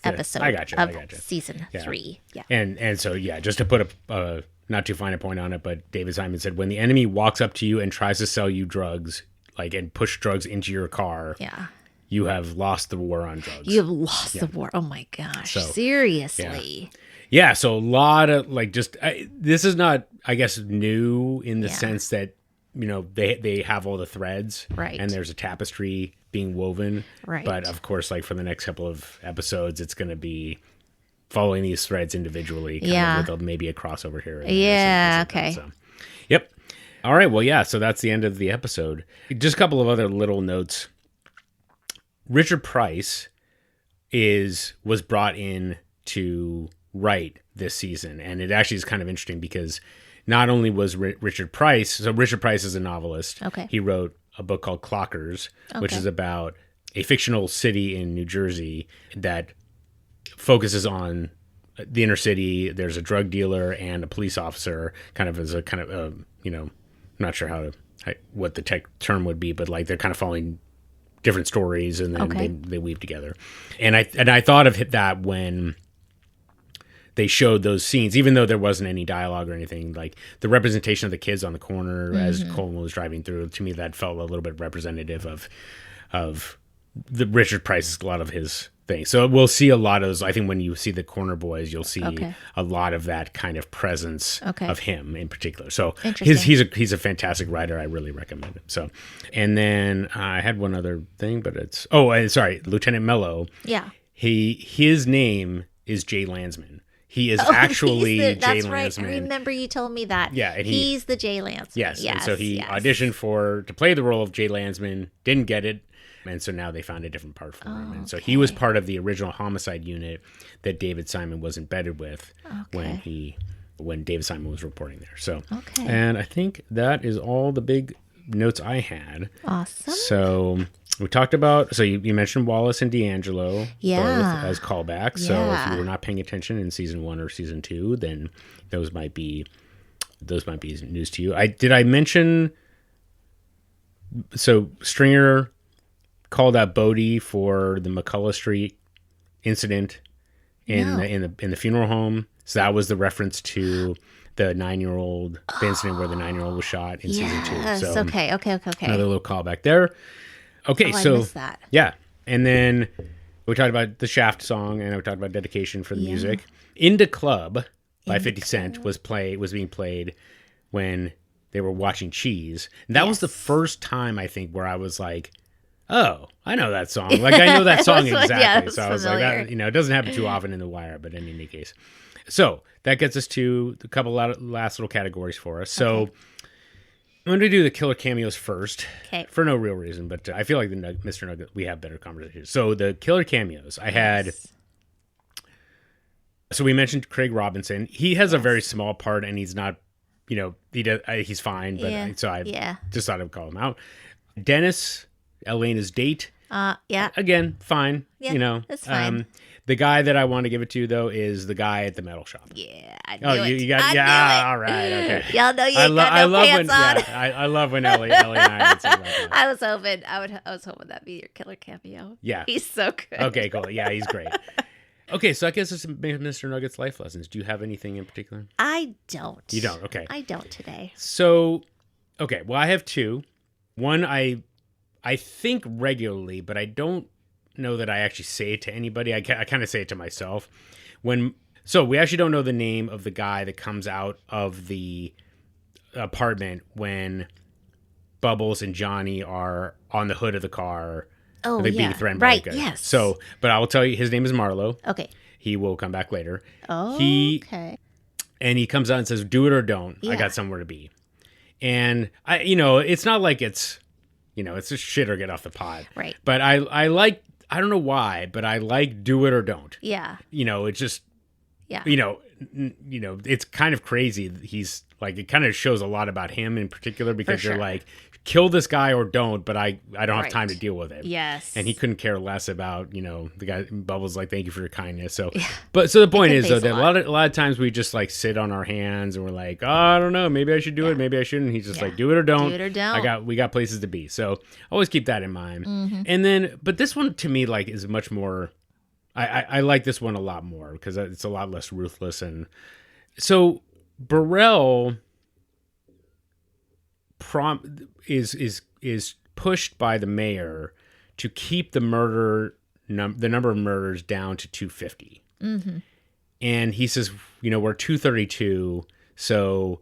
episode I got you. of season 3. Yeah. And so, just to put a not too fine a point on it, but David Simon said, when the enemy walks up to you and tries to sell you drugs, and push drugs into your car, you have lost the war on drugs. You have lost the war. Oh my gosh. So, seriously. Yeah. So a lot of this is not, I guess, new in the sense that, they have all the threads, right? And there's a tapestry being woven, right? But of course, for the next couple of episodes, it's going to be following these threads individually, kind of with maybe a crossover here. Okay. So, yep. All right. Well, so that's the end of the episode. Just a couple of other little notes. Richard Price was brought in to write this season, and it actually is kind of interesting because not only was Richard Price is a novelist. Okay. He wrote a book called Clockers, which is about a fictional city in New Jersey that focuses on the inner city. There's a drug dealer and a police officer, kind of as a kind of I'm not sure what the tech term would be, but like they're kind of following different stories, and then they weave together. And I thought of that when they showed those scenes, even though there wasn't any dialogue or anything, like the representation of the kids on the corner as Colvin was driving through, to me that felt a little bit representative of the Richard Price, a lot of his things. So we'll see a lot of those. I think when you see the corner boys, you'll see a lot of that kind of presence of him in particular. So he's a fantastic writer. I really recommend him. So, and then I had one other thing, but Lieutenant Mello. Yeah. His name is Jay Landsman. He is actually Jay that's Landsman. Right. I remember you told me that. Yeah, and he's the Jay Landsman. Yes, and so he auditioned to play the role of Jay Landsman, didn't get it, and so now they found a different part for him. And so he was part of the original homicide unit that David Simon was embedded with when David Simon was reporting there. So, and I think that is all the big notes I had. Awesome. So we talked about, so you mentioned Wallace and D'Angelo both as callbacks. So if you were not paying attention in season 1 or season 2, then those might be news to you. Did I mention, so Stringer called out Bodie for the McCullough Street incident in the funeral home. So that was the reference to the 9-year-old, the incident where the 9-year-old was shot in season 2. So okay. Another little callback there. Okay, I so missed that. Yeah, and then we talked about the Shaft song, and we talked about dedication for the music. Into Club by 50 Cent was being played when they were watching Cheese. And that was the first time, I think, where I was like, oh, I know that song. Like, I know that song exactly. So I was familiar. Like, it doesn't happen too often in The Wire, but in any case. So that gets us to a couple last little categories for us. So I'm going to do the killer cameos first, for no real reason, but I feel like Mr. Nugget, we have better conversations. So the killer cameos, I had. So we mentioned Craig Robinson. He has a very small part, and he's not, he's fine. But so I just thought I would call him out. Dennis, Elena's date. Again, fine. Yeah, that's fine. The guy that I want to give it to, though, is the guy at the metal shop. Yeah, I knew it. You got, all right, okay. Y'all know you ain't got no pants on. I love when Ellie and I would say about that. I was hoping that'd be your killer cameo. Yeah. He's so good. Okay, cool. Yeah, he's great. Okay, so I guess it's Mr. Nugget's life lessons. Do you have anything in particular? I don't. You don't? Okay. I don't today. So, okay, well, I have two. One, I think regularly, but I don't know that I actually say it to anybody. I kind of say it to myself. So we actually don't know the name of the guy that comes out of the apartment when Bubbles and Johnny are on the hood of the car. Oh, being threatened right, by the guy. yes. So, but I will tell you, his name is Marlo. Okay. He will come back later. Oh, okay. And he comes out and says, do it or don't. I got somewhere to be. And, it's not like it's just shit or get off the pot. Right. But I like, I don't know why, but I like do it or don't. Yeah. It's just, yeah. It's kind of crazy. He's like, it kind of shows a lot about him in particular because you're like, kill this guy or don't, but I don't have time to deal with it. Yes. And he couldn't care less about, the guy. Bubbles like, thank you for your kindness. So, but so the point is though, that a lot of times we just like sit on our hands and we're like, oh, I don't know, maybe I should do it, maybe I shouldn't. He's just like, do it or don't. Do it or don't. We got places to be. So always keep that in mind. Mm-hmm. And then, but this one to me like is much more. I like this one a lot more because it's a lot less ruthless. And so Burrell is pushed by the mayor to keep the the number of murders down to 250. Mm-hmm. And he says, we're 232, so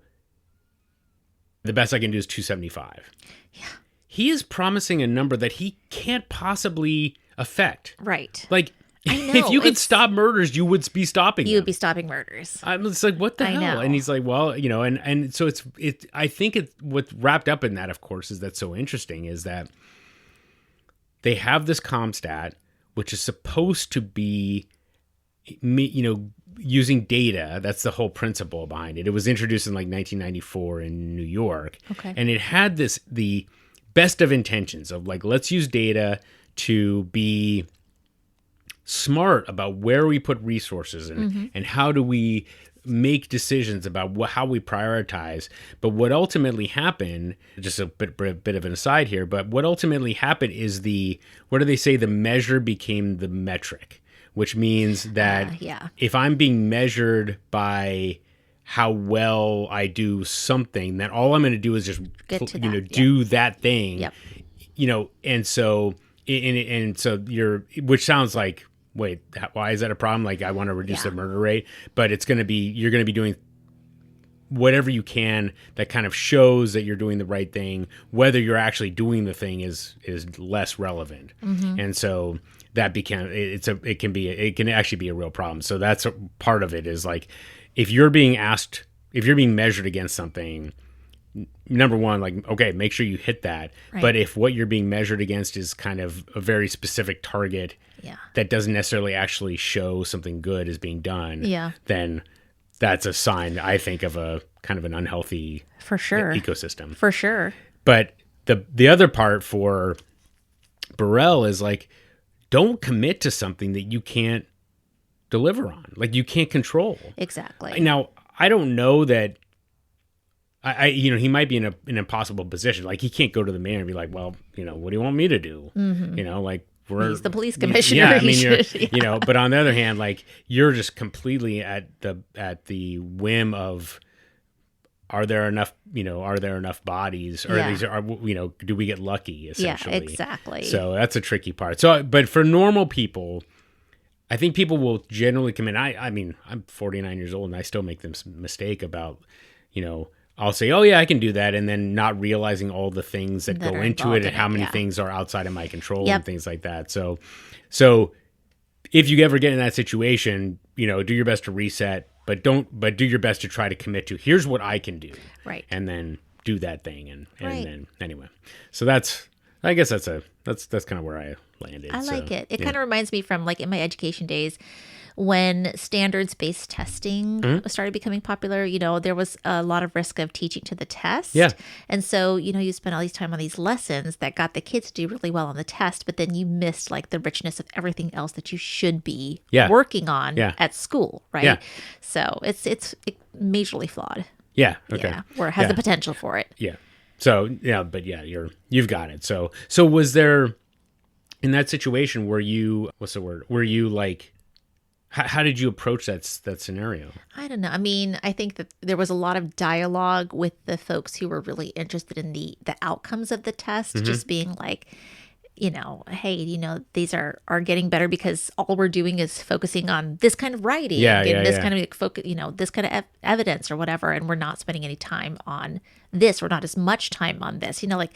the best I can do is 275. Yeah. He is promising a number that he can't possibly affect. Right. Like, I know, if you could stop murders, you would be stopping them. You would be stopping murders. I'm just like, what the hell? know. And he's like, well, and so I think what's wrapped up in that, of course, is that's so interesting is that they have this CompStat, which is supposed to be, using data. That's the whole principle behind it. It was introduced in like 1994 in New York. Okay. And it had the best of intentions of like, let's use data to be smart about where we put resources and how do we make decisions about how we prioritize. But what ultimately happened, just a bit of an aside here, but what ultimately happened is what do they say? The measure became the metric, which means that if I'm being measured by how well I do something, then all I'm going to do is just, do that thing, and so which sounds like, wait, why is that a problem? Like, I want to reduce the murder rate, but you're going to be doing whatever you can that kind of shows that you're doing the right thing. Whether you're actually doing the thing is less relevant. And so that it can actually be a real problem. So that's a part of it, is like, if you're being measured against something, number one, like, okay, make sure you hit that. Right. But if what you're being measured against is kind of a very specific target that doesn't necessarily actually show something good is being done, then that's a sign, I think, of a kind of an unhealthy ecosystem. For sure. But the other part for Burrell is like, don't commit to something that you can't deliver on, like you can't control. Exactly. Now, I don't know that he might be in an impossible position. Like, he can't go to the mayor and be like, well, what do you want me to do? Like, he's the police commissioner. Yeah, I mean, but on the other hand, like, you're just completely at the whim of, are there enough bodies, or do we get lucky, essentially? Yeah, exactly. So that's a tricky part. So, but for normal people, I think people will generally commit. I mean, I'm 49 years old and I still make this mistake about, I'll say, oh yeah, I can do that, and then not realizing all the things that go into it and how many things are outside of my control and things like that. So if you ever get in that situation, do your best to reset, but do your best to try to commit to, here's what I can do. Right. And then do that thing. And then anyway, so I guess that's kind of where I landed. I like it. It kind of reminds me from, like, in my education days, when standards-based testing started becoming popular. There was a lot of risk of teaching to the test. Yeah. And so, you spend all these time on these lessons that got the kids to do really well on the test, but then you missed, like, the richness of everything else that you should be working on at school, right? Yeah. So it's majorly flawed. Yeah. Okay. Yeah, where it has the potential for it. Yeah. So, you've got it. So was there, in that situation, were you like, how did you approach that scenario? I don't know. I mean, I think that there was a lot of dialogue with the folks who were really interested in the outcomes of the test, just being like, hey, these are getting better because all we're doing is focusing on this kind of writing and this kind of focus, this kind of evidence or whatever, and we're not spending any time on this, or not as much time on this. Like,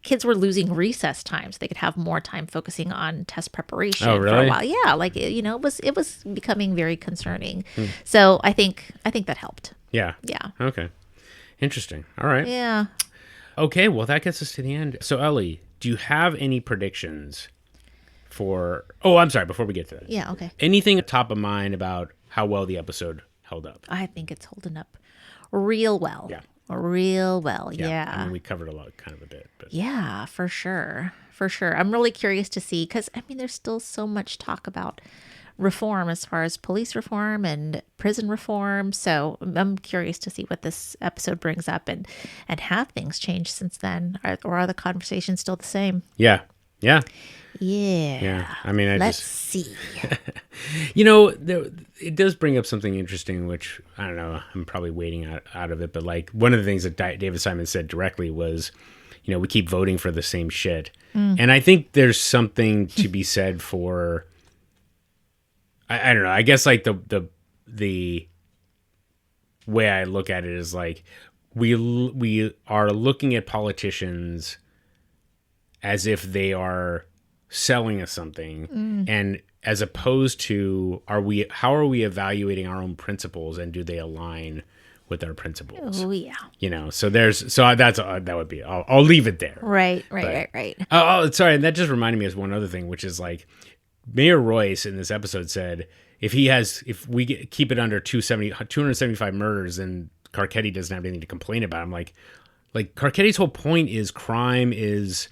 kids were losing recess time so they could have more time focusing on test preparation for a while. Yeah, like, it was becoming very concerning. So I think that helped. Yeah. Yeah. Okay. Interesting. All right. Yeah. Okay, well, that gets us to the end. So, Ellie, do you have any predictions for... Oh, I'm sorry, before we get to that. Yeah, okay. Anything top of mind about how well the episode held up? I think it's holding up real well. Yeah. Real well, yeah. I mean, we covered a bit. But. Yeah, for sure. I'm really curious to see, because, I mean, there's still so much talk about reform as far as police reform and prison reform. So I'm curious to see what this episode brings up, and have things changed since then, or are the conversations still the same? Yeah. Yeah. I mean, let's see. It does bring up something interesting, which, I don't know, I'm probably waiting out of it. But, like, one of the things that David Simon said directly was, we keep voting for the same shit. And I think there's something to be said for, I don't know, I guess, like, the way I look at it is, like, we are looking at politicians as if they are selling us something, and as opposed to, how are we evaluating our own principles, and do they align with our principles? Oh yeah. So that would be, I'll leave it there. Right. Oh, sorry, and that just reminded me of one other thing, which is, like, Mayor Royce in this episode said, if we keep it under 275 murders, then Carcetti doesn't have anything to complain about. I'm like Carcetti's whole point is crime is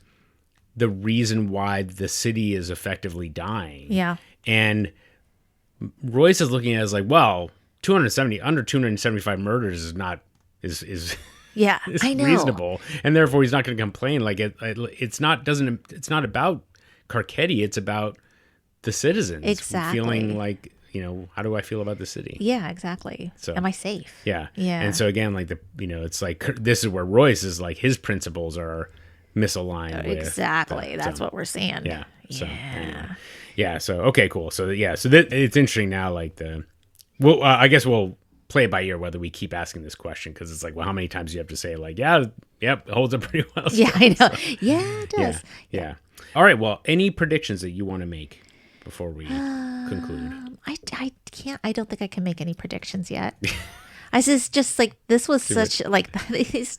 the reason why the city is effectively dying. Yeah. And Royce is looking at it as like, well, under 275 murders is not is Yeah, is I know. reasonable, and therefore he's not going to complain. Like it's not about Carcetti. It's about the citizens Exactly. feeling like, how do I feel about the city? Yeah, exactly. So, am I safe? Yeah. Yeah. And so again, like it's like this is where Royce is like his principles are misaligned. Exactly. That's what we're saying. Yeah. So anyway. Yeah. So okay, cool. So it's interesting now. Like I guess we'll play it by ear whether we keep asking this question, because it's like, well, how many times do you have to say like, yep, it holds up pretty well. Yeah, I know. So, Yeah, it does. Yeah. All right. Well, any predictions that you want to make before we conclude? I can't. I don't think I can make any predictions yet. I just like this was such like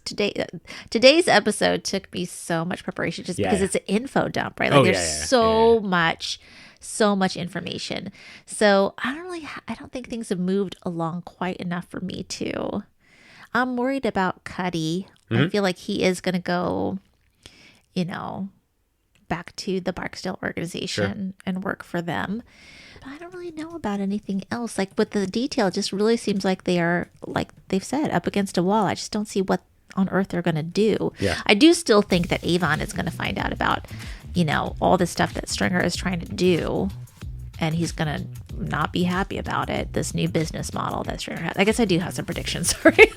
today's episode took me so much preparation just because it's an info dump, right? Like there's so much information. So I don't think things have moved along quite enough for me to. I'm worried about Cutty. I feel like he is going to go, back to the Barksdale organization and work for them. But I don't really know about anything else. Like with the detail, it just really seems like they are, like they've said, up against a wall. I just don't see what on earth they're going to do. Yeah. I do still think that Avon is going to find out about, all the stuff that Stringer is trying to do. And he's going to not be happy about it. This new business model that Stringer has. I guess I do have some predictions. Sorry.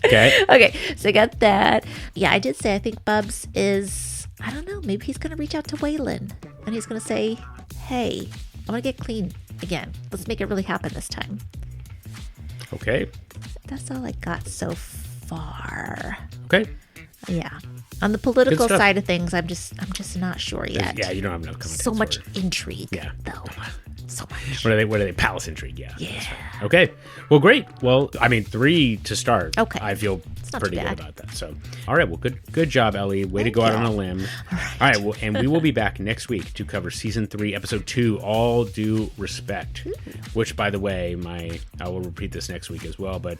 Okay. So I got that. Yeah, I did say I think Bubs is, I don't know, maybe he's going to reach out to Waylon. And he's going to say, hey, I want to get clean again. Let's make it really happen this time. Okay. That's all I got so far. Okay. Yeah. On the political side of things, I'm just not sure yet. Yeah, you don't have enough context. So much intrigue, though. So much. What are they? Palace intrigue? Yeah. Yeah. Okay. Well, great. Well, I mean, 3 to start. Okay. I feel not pretty too good bad. about that. So, all right. Well, good job, Ellie. Way to go out on a limb. All right. Well, and we will be back next week to cover season 3, episode 2, All Due Respect. Which, by the way, I will repeat this next week as well. But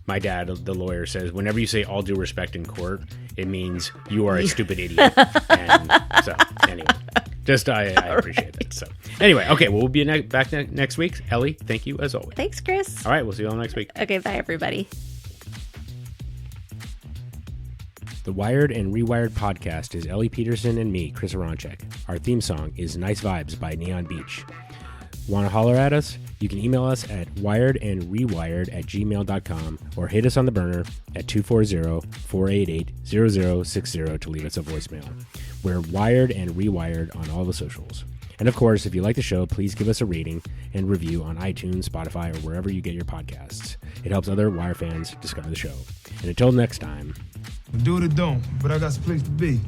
my dad, the lawyer, says whenever you say all due respect in court, it means you are a stupid idiot. And so, anyway, I appreciate that. So, anyway, okay, well, we'll be back next week. Ellie, thank you as always. Thanks, Chris. All right, we'll see you all next week. Okay, bye, everybody. The Wired and Rewired podcast is Ellie Peterson and me, Chris Aronchek. Our theme song is Nice Vibes by Neon Beach. Want to holler at us? You can email us at wiredandrewired@gmail.com or hit us on the burner at 240-488-0060 to leave us a voicemail. We're Wired and Rewired on all the socials. And of course, if you like the show, please give us a rating and review on iTunes, Spotify, or wherever you get your podcasts. It helps other Wire fans discover the show. And until next time. Do it or don't, but I got some place to be.